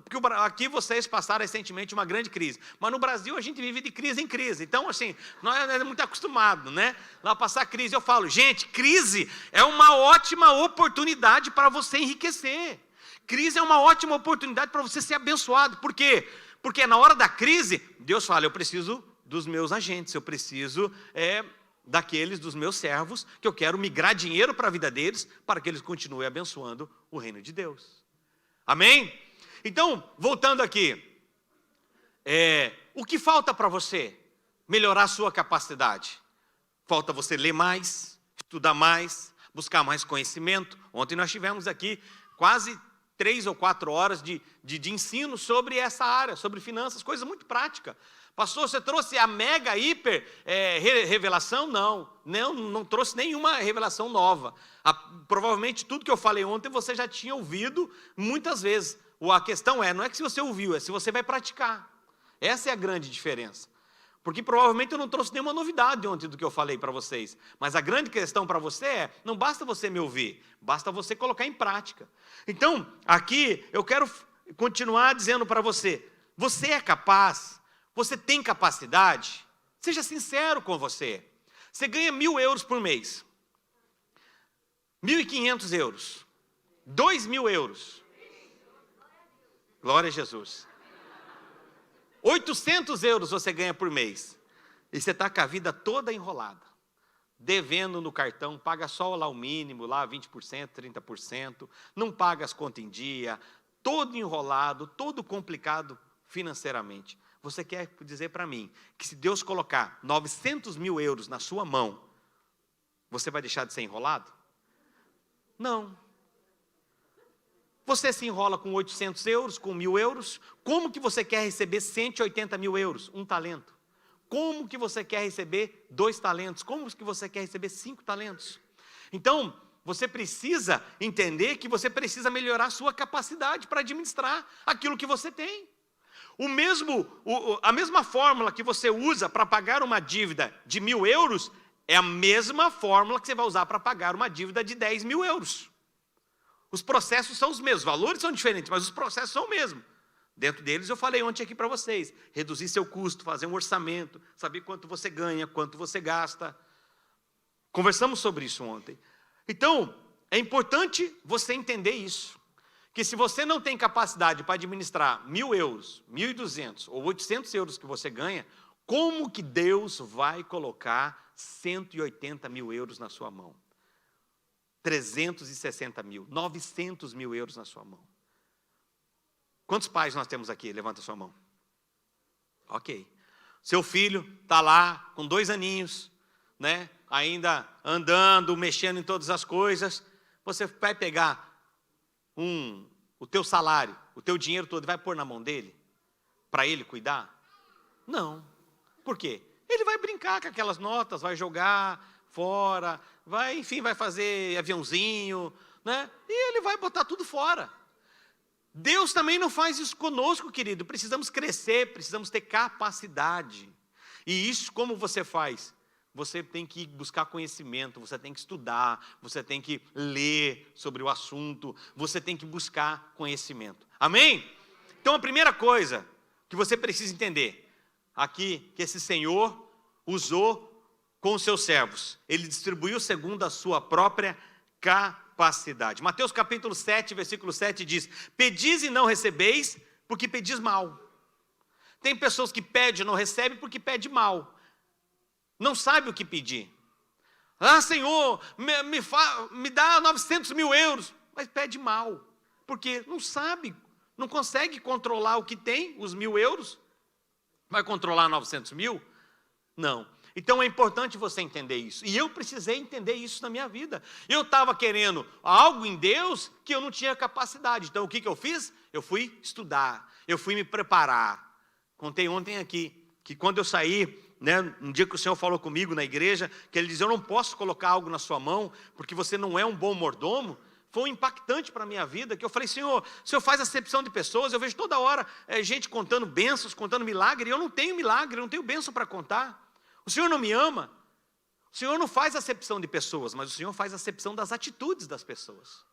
Porque aqui vocês passaram recentemente uma grande crise. Mas no Brasil a gente vive de crise em crise. Então, assim, nós é muito acostumado, né? Lá passar crise, eu falo, gente, crise é uma ótima oportunidade para você enriquecer. Crise é uma ótima oportunidade para você ser abençoado. Por quê? Porque na hora da crise, Deus fala, eu preciso dos meus agentes, eu preciso dos meus servos, que eu quero migrar dinheiro para a vida deles, para que eles continuem abençoando o reino de Deus. Amém? Então, voltando aqui, o que falta para você melhorar a sua capacidade? Falta você ler mais, estudar mais, buscar mais conhecimento. Ontem nós tivemos aqui quase 3 ou 4 horas de ensino sobre essa área, sobre finanças, coisa muito prática. Pastor, você trouxe a mega, hiper revelação? Não trouxe nenhuma revelação nova. Provavelmente tudo que eu falei ontem você já tinha ouvido muitas vezes. A questão não é que se você ouviu, é se você vai praticar. Essa é a grande diferença. Porque provavelmente eu não trouxe nenhuma novidade ontem do que eu falei para vocês. Mas a grande questão para você não basta você me ouvir, basta você colocar em prática. Então, aqui eu quero continuar dizendo para você, você é capaz, você tem capacidade, seja sincero com você. Você ganha 1.000 euros por mês, 1.500 euros, 2.000 euros. Glória a Jesus. 800 euros você ganha por mês. E você está com a vida toda enrolada. Devendo no cartão, paga só lá o mínimo, lá 20%, 30%. Não paga as contas em dia. Todo enrolado, todo complicado financeiramente. Você quer dizer para mim que se Deus colocar 900.000 euros na sua mão, você vai deixar de ser enrolado? Não. Você se enrola com 800 euros, com 1.000 euros. Como que você quer receber 180.000 euros? Um talento. Como que você quer receber 2 talentos? Como que você quer receber 5 talentos? Então, você precisa entender que você precisa melhorar a sua capacidade para administrar aquilo que você tem. A mesma fórmula que você usa para pagar uma dívida de 1.000 euros é a mesma fórmula que você vai usar para pagar uma dívida de 10.000 euros. Os processos são os mesmos, os valores são diferentes, mas os processos são os mesmos. Dentro deles eu falei ontem aqui para vocês, reduzir seu custo, fazer um orçamento, saber quanto você ganha, quanto você gasta. Conversamos sobre isso ontem. Então, é importante você entender isso, que se você não tem capacidade para administrar 1.000 euros, 1.200 ou 800 euros que você ganha, como que Deus vai colocar 180.000 euros na sua mão? 360.000, 900.000 euros na sua mão. Quantos pais nós temos aqui? Levanta a sua mão. Ok. Seu filho está lá com 2 aninhos, né? Ainda andando, mexendo em todas as coisas. Você vai pegar o teu salário, o teu dinheiro todo, e vai pôr na mão dele? Para ele cuidar? Não. Por quê? Ele vai brincar com aquelas notas, vai jogar fora, vai fazer aviãozinho, né? E ele vai botar tudo fora. Deus também não faz isso conosco, querido. Precisamos crescer, precisamos ter capacidade. E isso como você faz? Você tem que buscar conhecimento, você tem que estudar, você tem que ler sobre o assunto, você tem que buscar conhecimento. Amém? Então a primeira coisa que você precisa entender aqui, que esse Senhor usou com os seus servos, ele distribuiu segundo a sua própria capacidade. Mateus capítulo 7, versículo 7 diz: pedis e não recebeis, porque pedis mal. Tem pessoas que pedem e não recebem porque pedem mal. Não sabe o que pedir. Senhor, me dá 900.000 euros. Mas pede mal, porque não sabe, não consegue controlar o que tem, os 1.000 euros. Vai controlar 900.000? Não. Então é importante você entender isso. E eu precisei entender isso na minha vida. Eu estava querendo algo em Deus que eu não tinha capacidade. Então o que eu fiz? Eu fui estudar, eu fui me preparar. Contei ontem aqui que quando eu saí, né, um dia que o Senhor falou comigo na igreja, que Ele diz: eu não posso colocar algo na sua mão, porque você não é um bom mordomo. Foi impactante para a minha vida, que eu falei: Senhor, o Senhor faz acepção de pessoas, eu vejo toda hora gente contando bênçãos, contando milagre, e eu não tenho milagre, eu não tenho bênção para contar. O Senhor não me ama? O Senhor não faz acepção de pessoas, mas o Senhor faz acepção das atitudes das pessoas.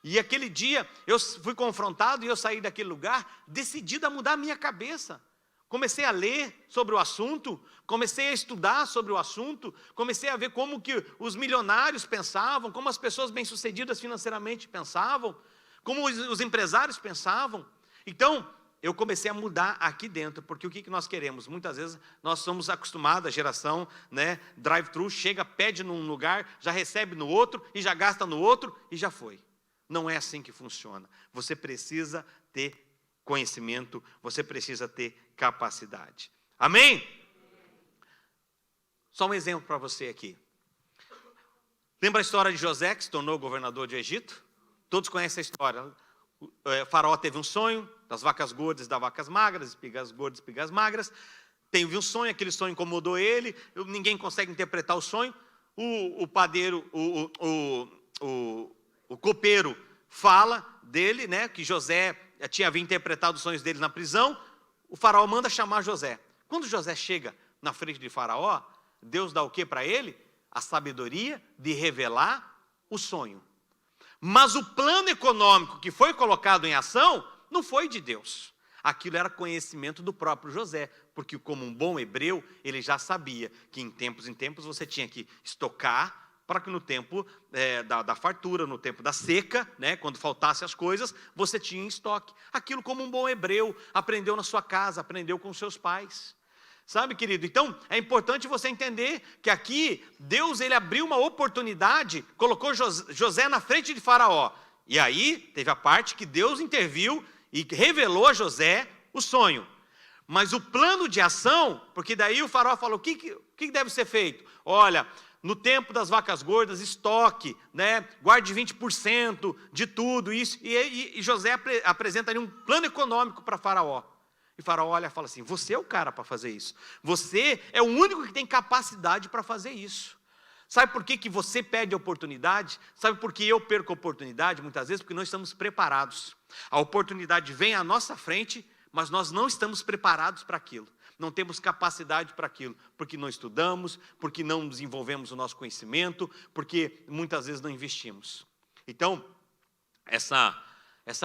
E aquele dia eu fui confrontado e eu saí daquele lugar decidido a mudar a minha cabeça. Comecei a ler sobre o assunto, comecei a estudar sobre o assunto, comecei a ver como que os milionários pensavam, como as pessoas bem-sucedidas financeiramente pensavam, como os empresários pensavam. Então, eu comecei a mudar aqui dentro, porque o que nós queremos? Muitas vezes nós somos acostumados, a geração, né, drive-thru, chega, pede num lugar, já recebe no outro, e já gasta no outro, e já foi. Não é assim que funciona. Você precisa ter conhecimento, você precisa ter capacidade. Amém? Só um exemplo para você aqui. Lembra a história de José, que se tornou governador do Egito? Todos conhecem a história. Faraó teve um sonho das vacas gordas e das vacas magras, espigas gordas e espigas magras. Teve um sonho, aquele sonho incomodou ele, ninguém consegue interpretar o sonho. O padeiro, o copeiro fala dele, né, que José tinha vindo interpretar os sonhos dele na prisão. O faraó manda chamar José. Quando José chega na frente de Faraó, Deus dá o que para ele? A sabedoria de revelar o sonho. Mas o plano econômico que foi colocado em ação não foi de Deus. Aquilo era conhecimento do próprio José, porque como um bom hebreu, ele já sabia que em tempos você tinha que estocar para que no tempo da fartura, no tempo da seca, né, quando faltasse as coisas, você tinha em estoque. Aquilo como um bom hebreu, aprendeu na sua casa, aprendeu com seus pais. Sabe, querido? Então, é importante você entender que aqui, Deus ele abriu uma oportunidade, colocou José na frente de Faraó. E aí, teve a parte que Deus interviu e revelou a José o sonho. Mas o plano de ação, porque daí o Faraó falou, o que deve ser feito? Olha, no tempo das vacas gordas, estoque, né? Guarde 20% de tudo isso. E José apresenta ali um plano econômico para Faraó. E Faraó olha e fala assim, você é o cara para fazer isso. Você é o único que tem capacidade para fazer isso. Sabe por que você perde a oportunidade? Sabe por que eu perco a oportunidade muitas vezes? Porque nós estamos preparados. A oportunidade vem à nossa frente, mas nós não estamos preparados para aquilo. Não temos capacidade para aquilo, porque não estudamos, porque não desenvolvemos o nosso conhecimento, porque muitas vezes não investimos. Então, essa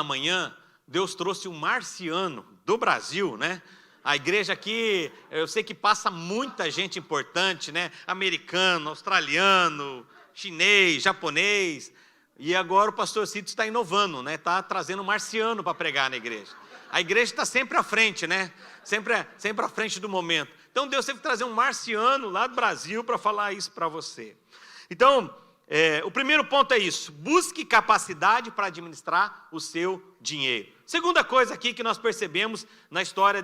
manhã, Deus trouxe um marciano do Brasil, né? A igreja aqui, eu sei que passa muita gente importante, né? Americano, australiano, chinês, japonês. E agora o pastor Cito está inovando, né? Está trazendo um marciano para pregar na igreja. A igreja está sempre à frente, né? Sempre à frente do momento. Então Deus teve que trazer um marciano lá do Brasil para falar isso para você. Então, o primeiro ponto é isso. Busque capacidade para administrar o seu dinheiro. Segunda coisa aqui que nós percebemos na história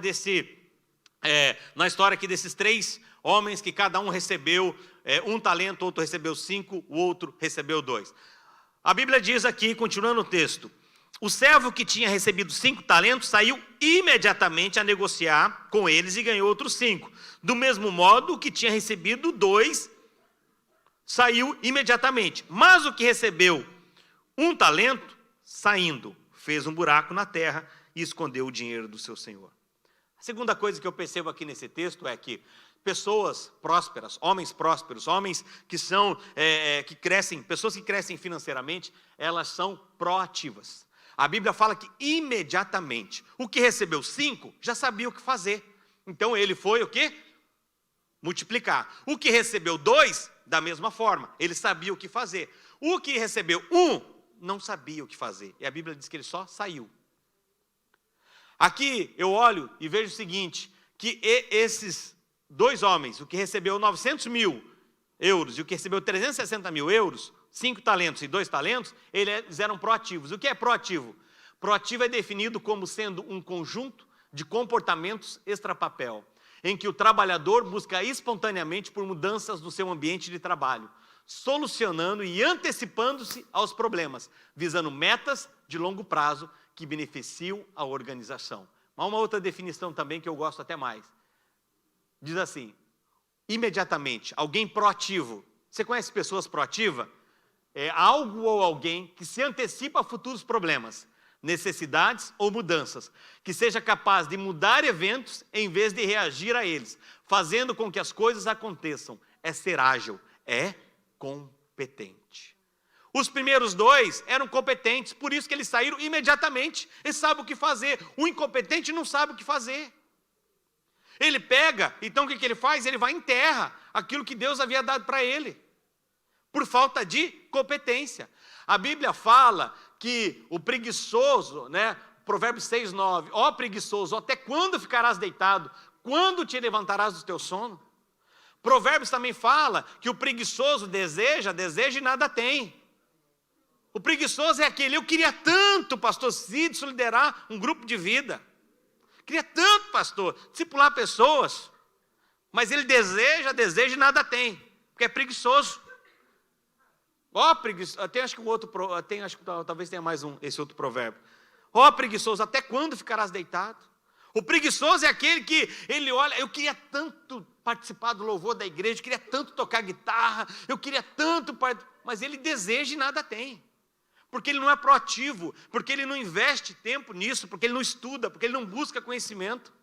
aqui desses 3 homens que cada um recebeu 1 talento, outro recebeu 5, o outro recebeu 2. A Bíblia diz aqui, continuando o texto, o servo que tinha recebido 5 talentos saiu imediatamente a negociar com eles e ganhou outros 5. Do mesmo modo, o que tinha recebido 2 saiu imediatamente. Mas o que recebeu 1 talento, saindo, fez um buraco na terra e escondeu o dinheiro do seu senhor. A segunda coisa que eu percebo aqui nesse texto é que pessoas prósperas, homens prósperos, homens que crescem, pessoas que crescem financeiramente, elas são proativas. A Bíblia fala que imediatamente, o que recebeu 5 já sabia o que fazer. Então ele foi o quê? Multiplicar. O que recebeu 2, da mesma forma, ele sabia o que fazer. O que recebeu 1, não sabia o que fazer. E a Bíblia diz que ele só saiu. Aqui eu olho e vejo o seguinte, que esses 2 homens, o que recebeu 900 mil euros e o que recebeu 360 mil euros, 5 talentos e 2 talentos, eles eram proativos. O que é proativo? Proativo é definido como sendo um conjunto de comportamentos extrapapel, em que o trabalhador busca espontaneamente por mudanças no seu ambiente de trabalho, solucionando e antecipando-se aos problemas, visando metas de longo prazo que beneficiam a organização. Há uma outra definição também que eu gosto até mais. Diz assim, imediatamente, alguém proativo. Você conhece pessoas proativas? É algo ou alguém que se antecipa a futuros problemas, necessidades ou mudanças, que seja capaz de mudar eventos em vez de reagir a eles, fazendo com que as coisas aconteçam. É ser ágil, é competente. Os primeiros 2 eram competentes, por isso que eles saíram imediatamente. Eles sabem o que fazer. O incompetente não sabe o que fazer. Ele pega, então o que ele faz? Ele vai em terra aquilo que Deus havia dado para ele, por falta de competência. A Bíblia fala que o preguiçoso, né, Provérbios 6:9, ó preguiçoso, até quando ficarás deitado? Quando te levantarás do teu sono? Provérbios também fala que o preguiçoso deseja e nada tem. O preguiçoso é aquele, eu queria tanto, pastor Cid, liderar um grupo de vida. Queria tanto, pastor, discipular pessoas. Mas ele deseja e nada tem, porque é preguiçoso. Ó, preguiçoso, tem acho que talvez tenha mais esse outro provérbio. Ó preguiçoso, até quando ficarás deitado? O preguiçoso é aquele que ele olha, eu queria tanto participar do louvor da igreja, eu queria tanto tocar guitarra, eu queria tanto, mas ele deseja e nada tem. Porque ele não é proativo, porque ele não investe tempo nisso, porque ele não estuda, porque ele não busca conhecimento.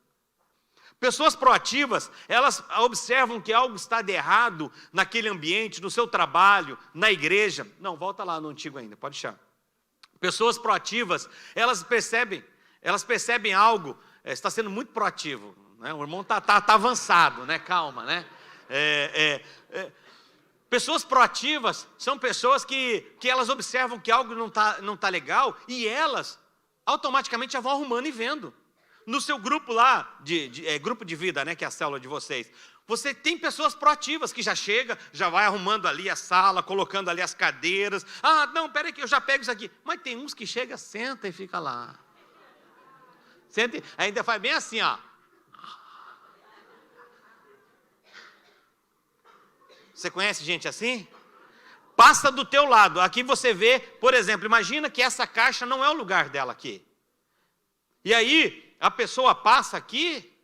Pessoas proativas, elas observam que algo está de errado naquele ambiente, no seu trabalho, na igreja. Não, volta lá no antigo ainda, pode deixar. Pessoas proativas, elas percebem algo, está sendo muito proativo, né? O irmão está avançado, né? Calma, né? Pessoas proativas são pessoas que elas observam que algo não tá legal e elas automaticamente já vão arrumando e vendo. No seu grupo lá, grupo de vida, né, que é a célula de vocês, você tem pessoas proativas que já chega, já vai arrumando ali a sala, colocando ali as cadeiras. Ah, não, peraí que eu já pego isso aqui. Mas tem uns que chega, senta e fica lá. Senta, ainda faz bem assim, ó. Você conhece gente assim? Passa do teu lado. Aqui você vê, por exemplo, imagina que essa caixa não é o lugar dela aqui. E aí, a pessoa passa aqui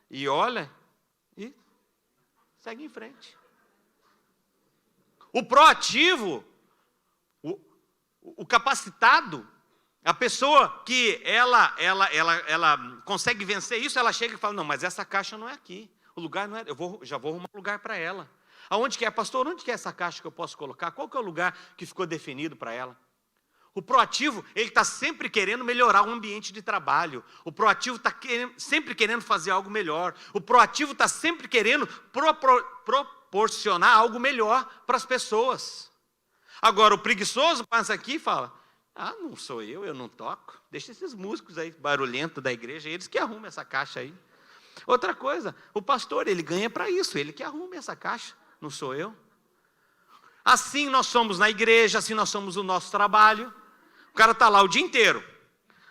e olha e segue em frente. O proativo, o capacitado, a pessoa que ela consegue vencer isso, ela chega e fala, não, mas essa caixa não é aqui. O lugar não é, já vou arrumar um lugar para ela. Aonde que é, pastor? Onde que é essa caixa que eu posso colocar? Qual que é o lugar que ficou definido para ela? O proativo, ele está sempre querendo melhorar o ambiente de trabalho. O proativo está sempre querendo fazer algo melhor. O proativo está sempre querendo proporcionar algo melhor para as pessoas. Agora, o preguiçoso passa aqui e fala, ah, não sou eu não toco. Deixa esses músicos aí, barulhentos da igreja, eles que arrumam essa caixa aí. Outra coisa, o pastor, ele ganha para isso, ele que arruma essa caixa, não sou eu. Assim nós somos na igreja, assim nós somos no nosso trabalho. O cara está lá o dia inteiro.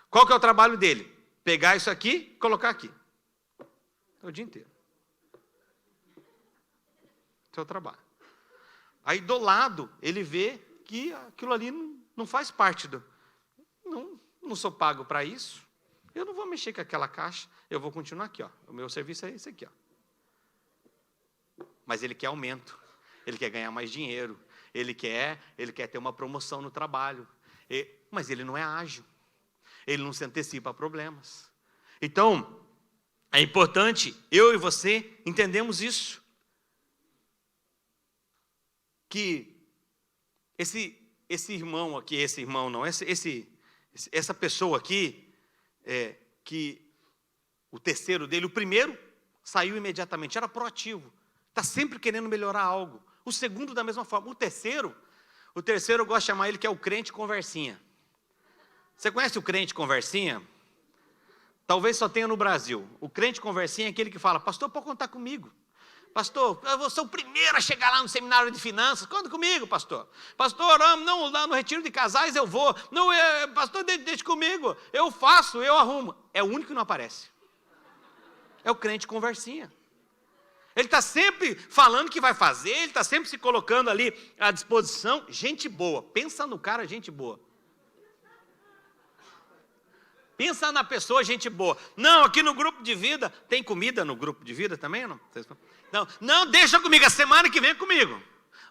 Qual que é o trabalho dele? Pegar isso aqui e colocar aqui. O dia inteiro. Esse é o trabalho. Aí do lado, ele vê que aquilo ali não faz parte do... Não sou pago para isso. Eu não vou mexer com aquela caixa. Eu vou continuar aqui, ó. O meu serviço é esse aqui, ó. Mas ele quer aumento. Ele quer ganhar mais dinheiro. Ele quer ter uma promoção no trabalho. Mas ele não é ágil, ele não se antecipa a problemas. Então, é importante, eu e você, entendemos isso. Que esse irmão aqui, essa pessoa aqui, que o terceiro dele, o primeiro saiu imediatamente, era proativo, está sempre querendo melhorar algo. O segundo da mesma forma, o terceiro eu gosto de chamar ele que é o crente conversinha. Você conhece o crente conversinha? Talvez só tenha no Brasil. O crente conversinha é aquele que fala, pastor, pode contar comigo. Pastor, eu vou ser o primeiro a chegar lá no seminário de finanças. Conta comigo, pastor. Pastor, não, lá no retiro de casais eu vou. Não, pastor, deixa comigo. Eu faço, eu arrumo. É o único que não aparece. É o crente conversinha. Ele está sempre falando que vai fazer, ele está sempre se colocando ali à disposição. Gente boa, pensa no cara, gente boa. Pensa na pessoa, gente boa. Não, aqui no grupo de vida, tem comida no grupo de vida também? Não, deixa comigo, a semana que vem é comigo.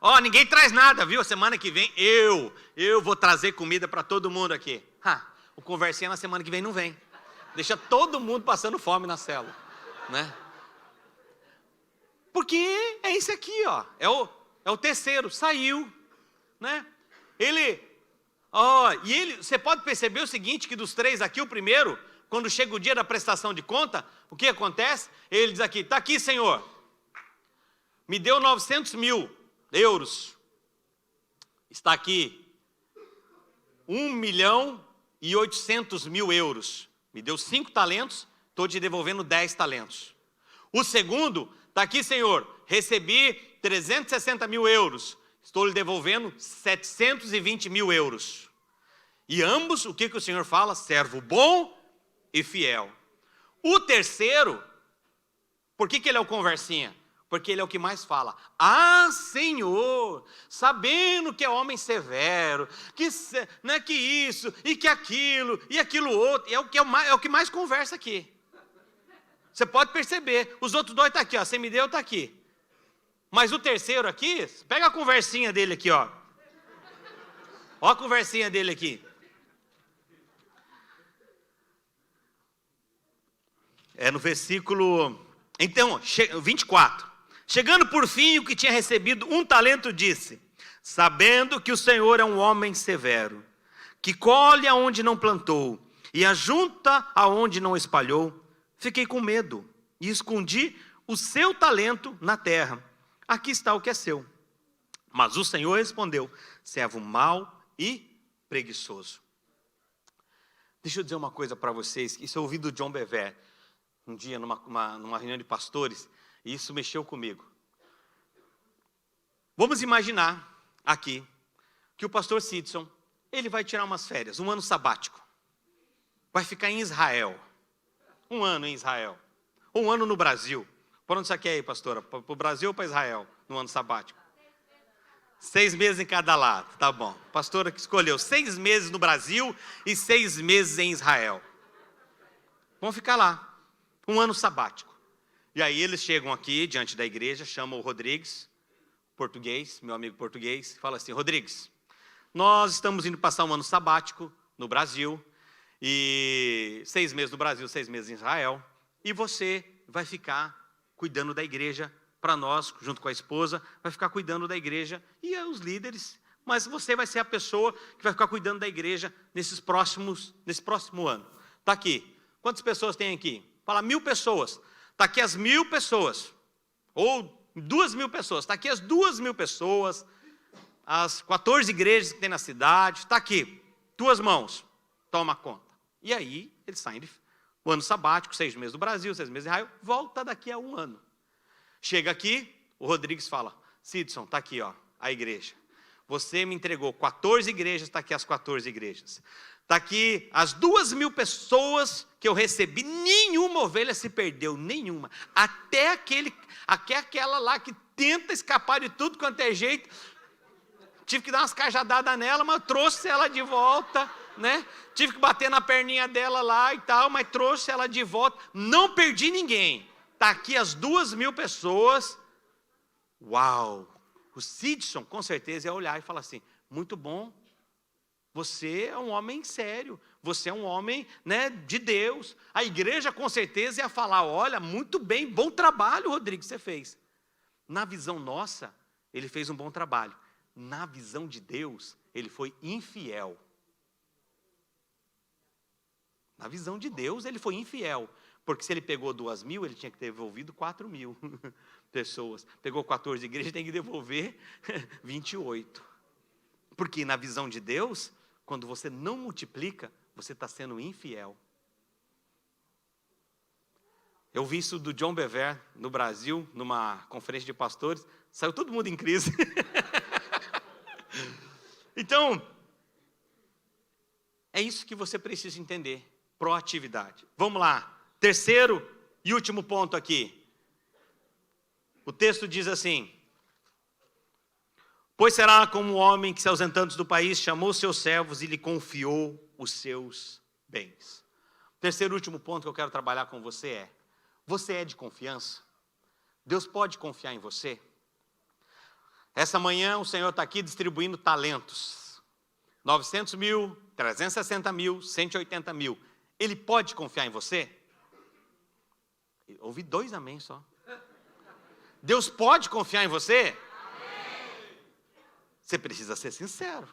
Ó, ninguém traz nada, viu? A semana que vem eu vou trazer comida para todo mundo aqui. O conversinha na semana que vem não vem. Deixa todo mundo passando fome na célula, né? Porque é esse aqui, ó. É o terceiro, saiu, né? Você pode perceber o seguinte, que dos três aqui, o primeiro, quando chega o dia da prestação de conta, o que acontece? Ele diz aqui, está aqui, Senhor, me deu 900 mil euros, está aqui 1.800.000 euros, me deu 5 talentos, estou te devolvendo 10 talentos. O segundo, está aqui, Senhor, recebi 360 mil euros, estou lhe devolvendo 720 mil euros. E ambos, o que o Senhor fala? Servo bom e fiel. O terceiro, por que ele é o conversinha? Porque ele é o que mais fala. Ah, Senhor, sabendo que é homem severo, não é que isso, e que aquilo, e aquilo outro, é o que mais conversa aqui. Você pode perceber, os outros dois estão aqui, ó, semideu está aqui. Mas o terceiro aqui, pega a conversinha dele aqui, ó. Ó a conversinha dele aqui. É no versículo, então, 24. Chegando por fim, o que tinha recebido 1 talento disse: sabendo que o Senhor é um homem severo, que colhe aonde não plantou e ajunta aonde não espalhou, fiquei com medo e escondi o seu talento na terra. Aqui está o que é seu. Mas o Senhor respondeu: servo mau e preguiçoso. Deixa eu dizer uma coisa para vocês. Isso eu ouvi do John Bevere um dia numa reunião de pastores, e isso mexeu comigo. Vamos imaginar aqui que o pastor Sidson, ele vai tirar umas férias, um ano sabático. Vai ficar em Israel. Um ano em Israel. Ou um ano no Brasil. Por onde você quer ir, pastora? Para o Brasil ou para Israel, no ano sabático? 6 meses em cada lado, tá bom. Pastora que escolheu 6 meses no Brasil e 6 meses em Israel. Vamos ficar lá. Um ano sabático. E aí eles chegam aqui, diante da igreja, chamam o Rodrigues, português, meu amigo português, fala assim: Rodrigues, nós estamos indo passar um ano sabático no Brasil, e 6 meses no Brasil, 6 meses em Israel, e você vai ficar cuidando da igreja para nós, junto com a esposa, vai ficar cuidando da igreja, e os líderes, mas você vai ser a pessoa que vai ficar cuidando da igreja nesse próximo ano. Está aqui. Quantas pessoas tem aqui? Fala 1.000 pessoas. Está aqui as 1.000 pessoas. Ou 2.000 pessoas. Está aqui as 2.000 pessoas. As 14 igrejas que tem na cidade. Está aqui. 2 mãos. Toma conta. E aí, eles saem o ano sabático, 6 meses do Brasil, 6 meses em Israel. Volta daqui a 1 ano. Chega aqui, o Rodrigues fala: Sidson, está aqui, ó, a igreja. Você me entregou 14 igrejas, está aqui as 14 igrejas. Está aqui as 2.000 pessoas que eu recebi, nenhuma ovelha se perdeu, nenhuma. Até aquela lá que tenta escapar de tudo quanto é jeito. Tive que dar umas cajadadas nela, mas trouxe ela de volta, né? Tive que bater na perninha dela lá e tal, mas trouxe ela de volta. Não perdi ninguém. Está aqui as 2.000 pessoas. Uau! O Sidson, com certeza, ia olhar e falar assim: muito bom. Você é um homem sério, você é um homem, né, de Deus. A igreja com certeza ia falar: olha, muito bem, bom trabalho, Rodrigo, você fez. Na visão nossa, ele fez um bom trabalho. Na visão de Deus, ele foi infiel. Na visão de Deus, ele foi infiel. Porque se ele pegou 2.000, ele tinha que ter devolvido 4.000 pessoas. Pegou 14 igrejas, tem que devolver 28. Porque na visão de Deus, quando você não multiplica, você está sendo infiel. Eu vi isso do John Bevere no Brasil, numa conferência de pastores. Saiu todo mundo em crise. Então, é isso que você precisa entender. Proatividade. Vamos lá. Terceiro e último ponto aqui. O texto diz assim: pois será como um homem que, se ausentando do país, chamou seus servos e lhe confiou os seus bens. O terceiro e último ponto que eu quero trabalhar com você é: você é de confiança? Deus pode confiar em você? Essa manhã o Senhor está aqui distribuindo talentos. 900 mil, 360 mil, 180 mil. Ele pode confiar em você? Ouvi 2 amém só. Deus pode confiar em você? Amém. Você precisa ser sincero.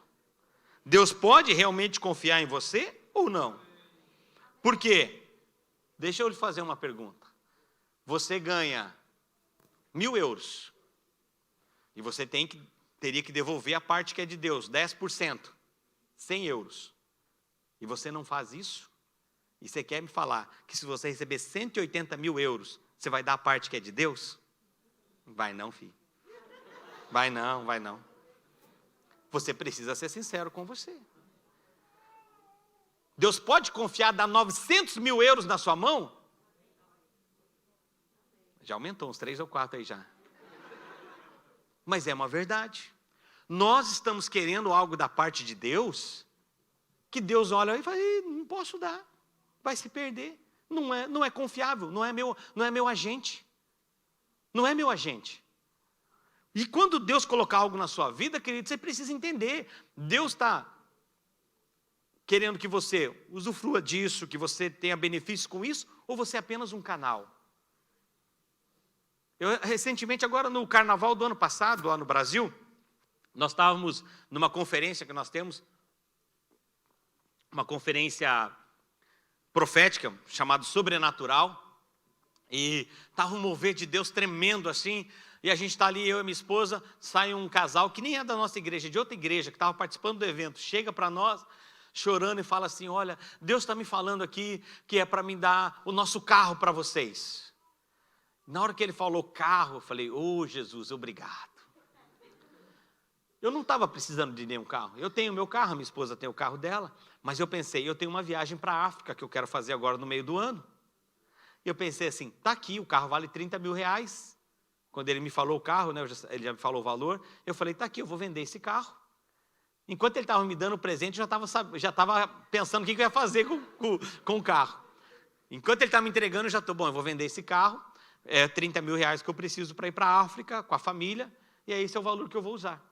Deus pode realmente confiar em você ou não? Por quê? Deixa eu lhe fazer uma pergunta. Você ganha 1.000 euros. E você teria que devolver a parte que é de Deus, 10%. 100 euros. E você não faz isso? E você quer me falar que se você receber 180 mil euros, você vai dar a parte que é de Deus? Vai não, filho. Vai não, vai não. Você precisa ser sincero com você. Deus pode confiar, dar 900 mil euros na sua mão? Já aumentou uns 3 ou 4 aí já. mas é uma verdade. Nós estamos querendo algo da parte de Deus, que Deus olha e fala, não posso dar, vai se perder, não é confiável, não é meu agente, não é meu agente. E quando Deus colocar algo na sua vida, querido, você precisa entender, Deus está querendo que você usufrua disso, que você tenha benefícios com isso, ou você é apenas um canal? Eu, recentemente, agora no carnaval do ano passado, lá no Brasil, nós estávamos numa conferência que nós temos, uma conferência profética, chamada Sobrenatural, e estava um mover de Deus tremendo assim, e a gente está ali, eu e minha esposa, sai um casal que nem é da nossa igreja, de outra igreja, que estava participando do evento, chega para nós, chorando e fala assim, olha, Deus está me falando aqui que é para me dar o nosso carro para vocês. Na hora que ele falou carro, eu falei, Jesus, obrigado. Eu não estava precisando de nenhum carro, eu tenho meu carro, minha esposa tem o carro dela, mas eu pensei, eu tenho uma viagem para a África que eu quero fazer agora no meio do ano. E eu pensei assim, tá aqui, o carro vale 30 mil reais. Quando ele me falou o carro, né, ele já me falou o valor, eu falei, tá aqui, eu vou vender esse carro. Enquanto ele estava me dando o presente, eu já estava pensando o que eu ia fazer com o carro. Enquanto ele estava me entregando, eu já estou, eu vou vender esse carro, é 30 mil reais que eu preciso para ir para a África, com a família, e esse é o valor que eu vou usar.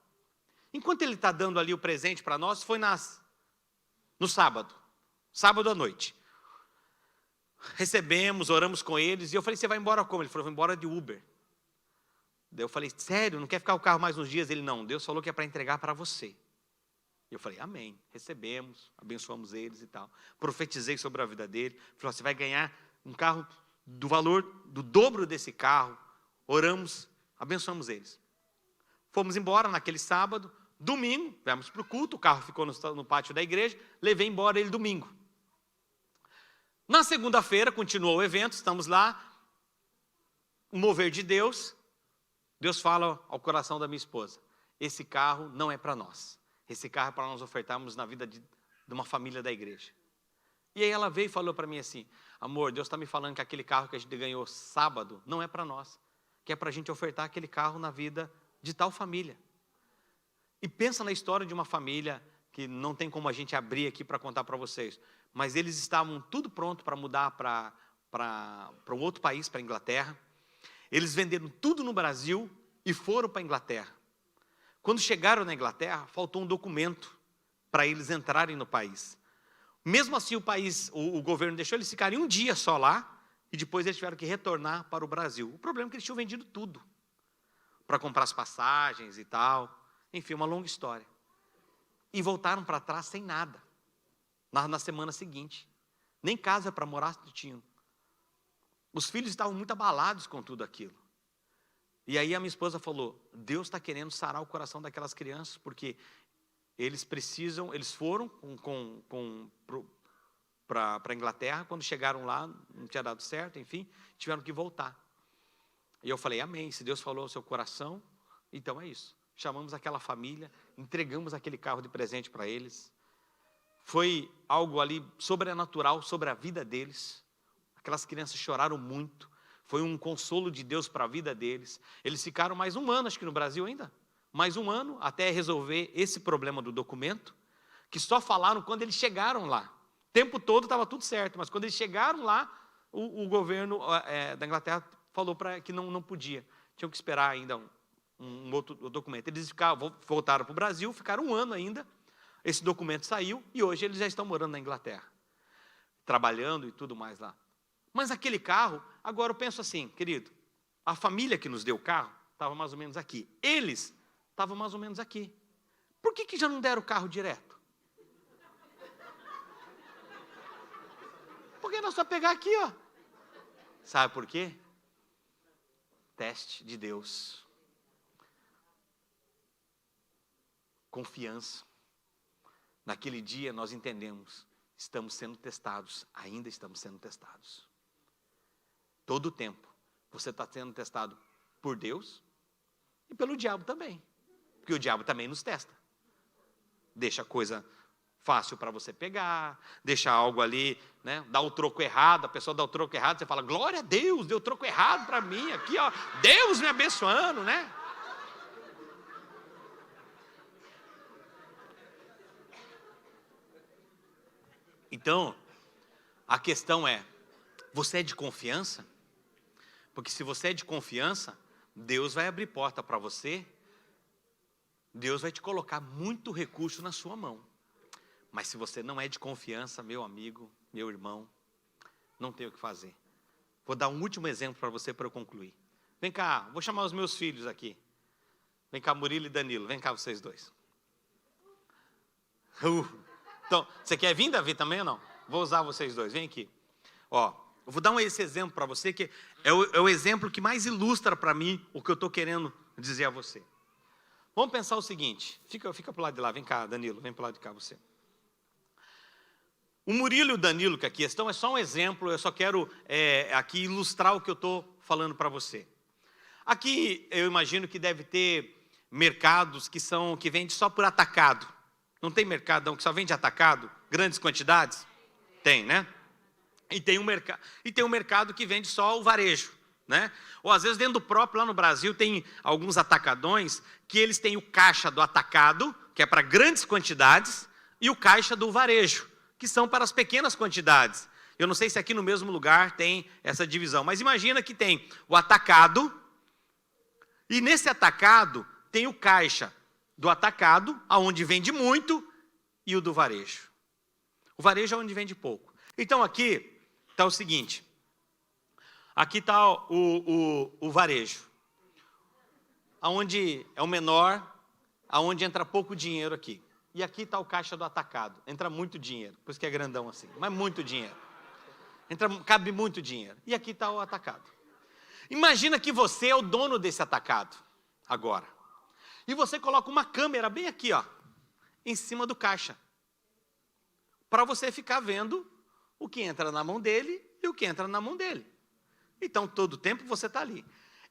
Enquanto ele está dando ali o presente para nós, foi no sábado à noite. Recebemos, oramos com eles, e eu falei, você vai embora como? Ele falou, vou embora de Uber. Daí eu falei, sério, não quer ficar o carro mais uns dias? Ele, não, Deus falou que é para entregar para você. E eu falei, amém, recebemos, abençoamos eles e tal. Profetizei sobre a vida dele, falei, você vai ganhar um carro do valor do dobro desse carro. Oramos, abençoamos eles. Fomos embora naquele sábado, domingo, viemos para o culto, o carro ficou no pátio da igreja, levei embora ele domingo. Na segunda-feira, continuou o evento, estamos lá, o mover de Deus, Deus fala ao coração da minha esposa, esse carro não é para nós, esse carro é para nós ofertarmos na vida de uma família da igreja. E aí ela veio e falou para mim assim, amor, Deus está me falando que aquele carro que a gente ganhou sábado não é para nós, que é para a gente ofertar aquele carro na vida de tal família. E pensa na história de uma família que não tem como a gente abrir aqui para contar para vocês, mas eles estavam tudo pronto para mudar para um outro país, para a Inglaterra. Eles venderam tudo no Brasil e foram para a Inglaterra. Quando chegaram na Inglaterra, faltou um documento para eles entrarem no país. Mesmo assim, o governo deixou eles ficarem um dia só lá, e depois eles tiveram que retornar para o Brasil. O problema é que eles tinham vendido tudo, para comprar as passagens e tal. Enfim, uma longa história. E voltaram para trás sem nada, na semana seguinte. Nem casa para morar tinham. Os filhos estavam muito abalados com tudo aquilo. E aí a minha esposa falou, Deus está querendo sarar o coração daquelas crianças, porque eles foram para a Inglaterra, quando chegaram lá, não tinha dado certo, enfim, tiveram que voltar. E eu falei, amém, se Deus falou ao seu coração, então é isso. Chamamos aquela família, entregamos aquele carro de presente para eles. Foi algo ali sobrenatural sobre a vida deles. Aquelas crianças choraram muito. Foi um consolo de Deus para a vida deles. Eles ficaram mais um ano, acho que no Brasil ainda. Mais um ano até resolver esse problema do documento, que só falaram quando eles chegaram lá. O tempo todo estava tudo certo, mas quando eles chegaram lá, o governo da Inglaterra falou que não podia. Tinham que esperar ainda um outro documento. Eles voltaram para o Brasil, ficaram um ano ainda, esse documento saiu, e hoje eles já estão morando na Inglaterra, trabalhando e tudo mais lá. Mas aquele carro, agora eu penso assim, querido, a família que nos deu o carro estava mais ou menos aqui, eles estavam mais ou menos aqui. Por que já não deram o carro direto? Porque nós só pegar aqui, ó. Sabe por quê? Teste de Deus. Confiança. Naquele dia nós entendemos, estamos sendo testados, ainda estamos sendo testados. Todo o tempo, você está sendo testado por Deus e pelo diabo também. Porque o diabo também nos testa. Deixa a coisa fácil para você pegar, deixa algo ali, né? Dá o troco errado, a pessoa dá o troco errado, você fala, glória a Deus, deu o troco errado para mim, aqui ó, Deus me abençoando, né? Então, a questão é, você é de confiança? Porque se você é de confiança, Deus vai abrir porta para você, Deus vai te colocar muito recurso na sua mão. Mas se você não é de confiança, meu amigo, meu irmão, não tem o que fazer. Vou dar um último exemplo para você, para eu concluir. Vem cá, vou chamar os meus filhos aqui. Vem cá, Murilo e Danilo, vem cá vocês dois. Então, você quer vir, Davi, também ou não? Vou usar vocês dois, vem aqui. Ó, eu vou dar esse exemplo para você, que é o exemplo que mais ilustra para mim o que eu estou querendo dizer a você. Vamos pensar o seguinte, fica para o lado de lá, vem cá, Danilo, vem para o lado de cá você. O Murilo e o Danilo, que aqui estão, é só um exemplo, eu só quero aqui ilustrar o que eu estou falando para você. Aqui eu imagino que deve ter mercados que vendem só por atacado. Não tem mercado que só vende atacado, grandes quantidades? Tem, né? E tem um mercado que vende só o varejo, né? Ou às vezes dentro do próprio, lá no Brasil, tem alguns atacadões que eles têm o caixa do atacado, que é para grandes quantidades, e o caixa do varejo, que são para as pequenas quantidades. Eu não sei se aqui no mesmo lugar tem essa divisão, mas imagina que tem o atacado, e nesse atacado tem o caixa do atacado, aonde vende muito, e o do varejo. O varejo é onde vende pouco. Então aqui está o seguinte, aqui está o varejo, aonde é o menor, aonde entra pouco dinheiro aqui. E aqui está o caixa do atacado, entra muito dinheiro, por isso que é grandão assim, mas muito dinheiro. Cabe muito dinheiro. E aqui está o atacado. Imagina que você é o dono desse atacado, agora. E você coloca uma câmera bem aqui, ó, em cima do caixa, para você ficar vendo o que entra na mão dele e o que entra na mão dele. Então, todo tempo você está ali.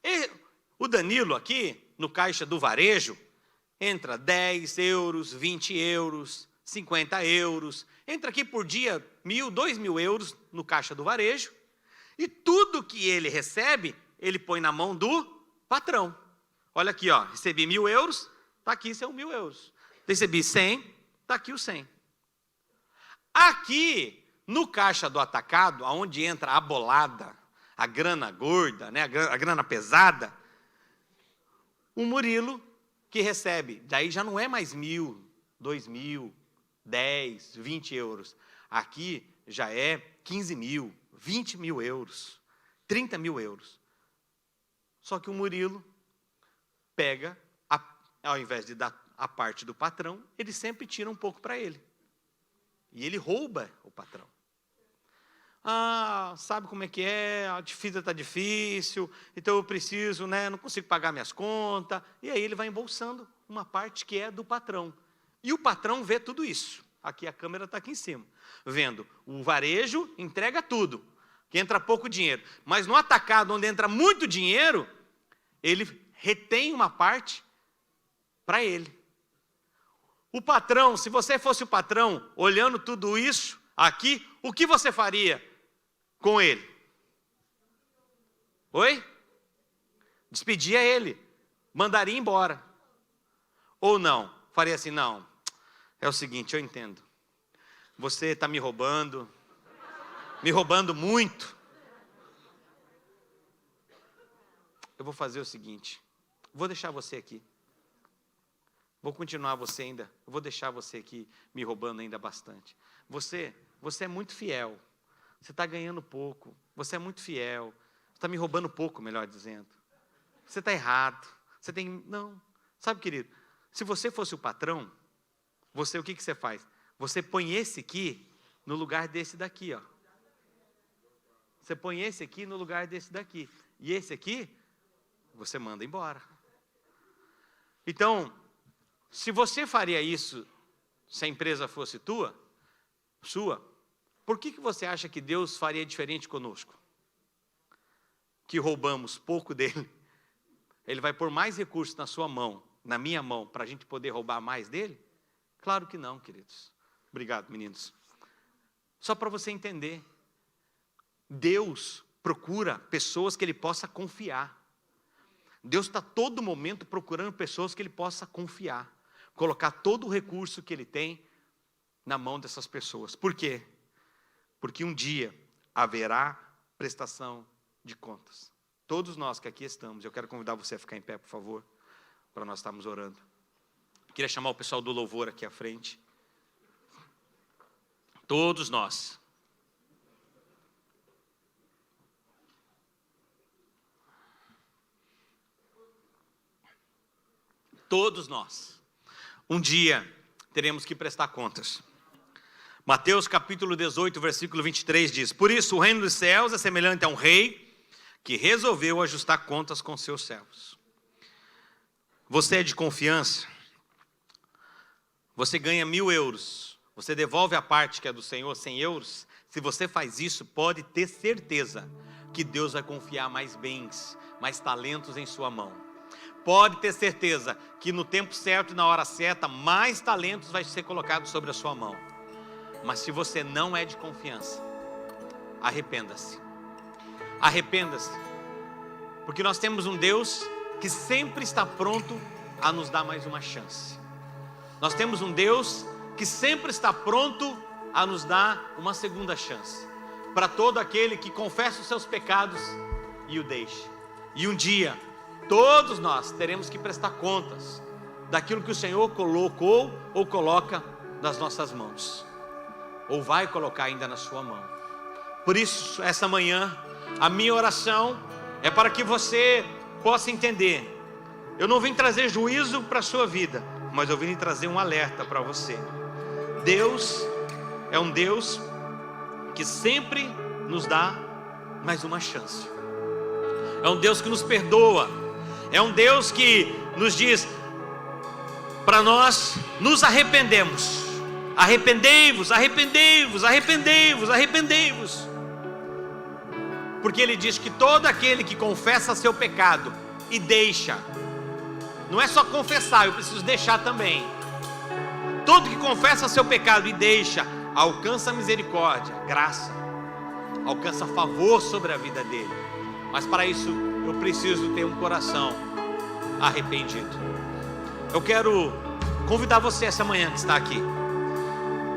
E o Danilo aqui, no caixa do varejo, entra 10 euros, 20 euros, 50 euros. Entra aqui por dia 1.000, 2.000 euros no caixa do varejo. E tudo que ele recebe, ele põe na mão do patrão. Olha aqui, ó, recebi 1.000 euros, está aqui são 1.000 euros. Recebi 100, está aqui o 100. Aqui, no caixa do atacado, onde entra a bolada, a grana gorda, né, a grana pesada, o Murilo, que recebe, daí já não é mais 1.000, 2.000, 10, 20 euros. Aqui já é 15.000, 20.000 euros, 30.000 euros. Só que o Murilo pega, ao invés de dar a parte do patrão, ele sempre tira um pouco para ele. E ele rouba o patrão. Ah, sabe como é que é? A vida está difícil, então eu preciso, né? Não consigo pagar minhas contas. E aí ele vai embolsando uma parte que é do patrão. E o patrão vê tudo isso. Aqui a câmera está aqui em cima. Vendo, o varejo entrega tudo, que entra pouco dinheiro. Mas no atacado, onde entra muito dinheiro, ele retém uma parte para ele. O patrão, se você fosse o patrão, olhando tudo isso aqui, o que você faria com ele? Oi? Despedia ele, mandaria embora. Ou não? Faria assim, não, é o seguinte, eu entendo. Você está me roubando muito. Eu vou fazer o seguinte, vou deixar você aqui. Vou continuar você ainda, vou deixar você aqui me roubando ainda bastante. Você é muito fiel, você está ganhando pouco, você é muito fiel, você está me roubando pouco, melhor dizendo. Você está errado, você tem... Não, sabe, querido, se você fosse o patrão, o que você faz? Você põe esse aqui no lugar desse daqui, ó. Você põe esse aqui no lugar desse daqui. E esse aqui, você manda embora. Então, se você faria isso, se a empresa fosse sua, por que você acha que Deus faria diferente conosco? Que roubamos pouco dele. Ele vai pôr mais recursos na sua mão, na minha mão, para a gente poder roubar mais dele? Claro que não, queridos. Obrigado, meninos. Só para você entender, Deus procura pessoas que Ele possa confiar. Deus está todo momento procurando pessoas que Ele possa confiar. Colocar todo o recurso que Ele tem na mão dessas pessoas. Por quê? porque um dia haverá prestação de contas. Todos nós que aqui estamos, eu quero convidar você a ficar em pé, por favor, para nós estarmos orando. Queria chamar o pessoal do louvor aqui à frente. Todos nós. Todos nós. Um dia teremos que prestar contas. Mateus capítulo 18, versículo 23 diz: por isso o reino dos céus é semelhante a um rei que resolveu ajustar contas com seus servos. Você é de confiança? Você ganha 1.000 euros. Você devolve a parte que é do Senhor, 100 euros. Se você faz isso, pode ter certeza que Deus vai confiar mais bens, mais talentos em sua mão. Pode ter certeza que no tempo certo e na hora certa, mais talentos vai ser colocado sobre a sua mão. Mas se você não é de confiança, arrependa-se. Arrependa-se. Porque nós temos um Deus que sempre está pronto a nos dar mais uma chance. Nós temos um Deus que sempre está pronto a nos dar uma segunda chance. Para todo aquele que confessa os seus pecados e o deixe. E um dia, todos nós teremos que prestar contas daquilo que o Senhor colocou ou coloca nas nossas mãos. Ou vai colocar ainda na sua mão. Por isso, essa manhã, a minha oração é para que você possa entender. Eu não vim trazer juízo para a sua vida, mas eu vim trazer um alerta para você. Deus é um Deus que sempre nos dá mais uma chance. É um Deus que nos perdoa. É um Deus que nos diz para nós nos arrependemos. Arrependei-vos, arrependei-vos, arrependei-vos, arrependei-vos. Porque Ele diz que todo aquele que confessa seu pecado e deixa, não é só confessar, eu preciso deixar também. Todo que confessa seu pecado e deixa, alcança misericórdia, graça, alcança favor sobre a vida dele. Mas para isso eu preciso ter um coração arrependido. Eu quero convidar você essa manhã que está aqui.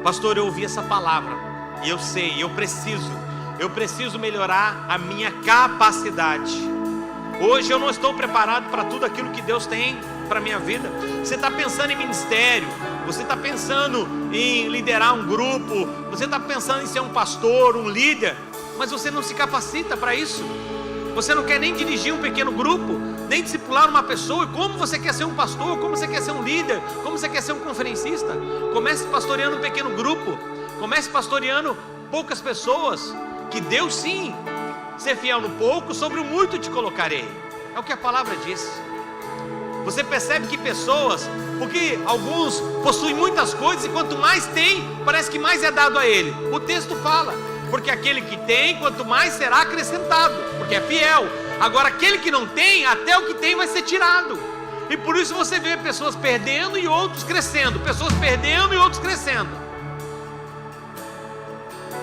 Pastor, eu ouvi essa palavra e eu sei, eu preciso melhorar a minha capacidade. Hoje eu não estou preparado para tudo aquilo que Deus tem para a minha vida. Você está pensando em ministério, você está pensando em liderar um grupo, você está pensando em ser um pastor, um líder, mas você não se capacita para isso. Você não quer nem dirigir um pequeno grupo, nem discipular uma pessoa. E como você quer ser um pastor, como você quer ser um líder, como você quer ser um conferencista? Comece pastoreando um pequeno grupo, comece pastoreando poucas pessoas, que Deus sim, ser fiel no pouco, sobre o muito te colocarei. É o que a palavra diz. Você percebe que pessoas, porque alguns possuem muitas coisas e quanto mais tem, parece que mais é dado a ele. O texto fala, porque aquele que tem, quanto mais será acrescentado, porque é fiel. Agora aquele que não tem, até o que tem vai ser tirado. E por isso você vê pessoas perdendo e outros crescendo, pessoas perdendo e outros crescendo.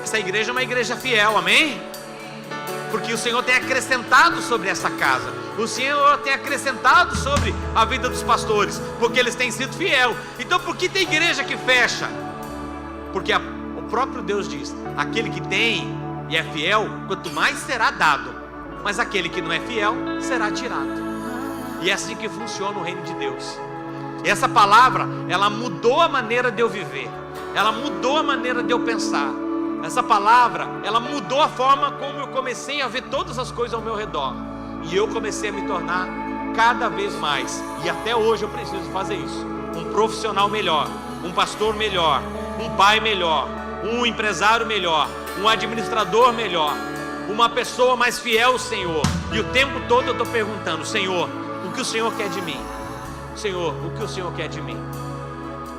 Essa igreja é uma igreja fiel, amém? Porque o Senhor tem acrescentado sobre essa casa, o Senhor tem acrescentado sobre a vida dos pastores, porque eles têm sido fiel. Então por que tem igreja que fecha? Porque o próprio Deus diz, aquele que tem e é fiel, quanto mais será dado, mas aquele que não é fiel, será tirado. E é assim que funciona o reino de Deus. E essa palavra, ela mudou a maneira de eu viver, ela mudou a maneira de eu pensar. Essa palavra, ela mudou a forma como eu comecei a ver todas as coisas ao meu redor. E eu comecei a me tornar cada vez mais, e até hoje eu preciso fazer isso, um profissional melhor, um pastor melhor, um pai melhor, um empresário melhor, um administrador melhor, uma pessoa mais fiel ao Senhor. E o tempo todo eu estou perguntando, Senhor, o que o Senhor quer de mim? Senhor, o que o Senhor quer de mim?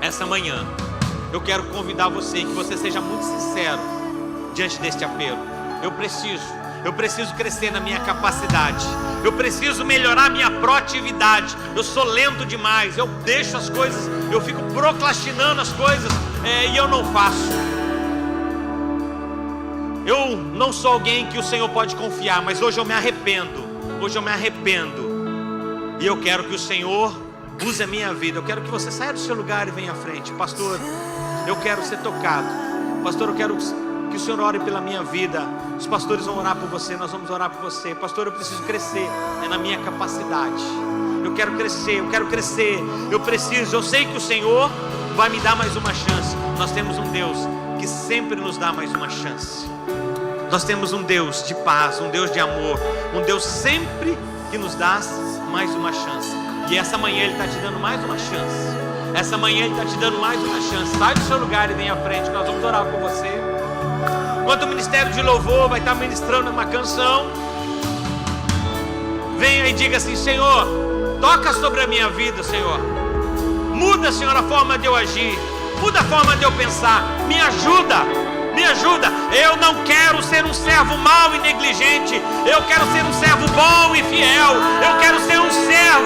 Essa manhã eu quero convidar você, que você seja muito sincero diante deste apelo. Eu preciso crescer na minha capacidade, eu preciso melhorar a minha proatividade. Eu sou lento demais, eu deixo as coisas, eu fico procrastinando as coisas e eu não faço. Eu não sou alguém que o Senhor pode confiar, mas hoje eu me arrependo, e eu quero que o Senhor use a minha vida. Eu quero que você saia do seu lugar e venha à frente. Pastor, eu quero ser tocado. Pastor, eu quero que o Senhor ore pela minha vida. Os pastores vão orar por você, nós vamos orar por você. Pastor, eu preciso crescer, é na minha capacidade. Eu quero crescer, eu preciso. Eu sei que o Senhor vai me dar mais uma chance. Nós temos um Deus que sempre nos dá mais uma chance. Nós temos um Deus de paz, um Deus de amor, um Deus sempre que nos dá mais uma chance. E essa manhã Ele está te dando mais uma chance. Essa manhã Ele está te dando mais uma chance. Sai do seu lugar e vem à frente, nós vamos orar por você. Enquanto o ministério de louvor vai estar ministrando uma canção, venha e diga assim: Senhor, toca sobre a minha vida, Senhor. Muda, Senhor, a forma de eu agir. Muda a forma de eu pensar. Me ajuda, me ajuda. Eu não quero ser um servo mau e negligente. Eu quero ser um servo bom e fiel. Eu quero ser um servo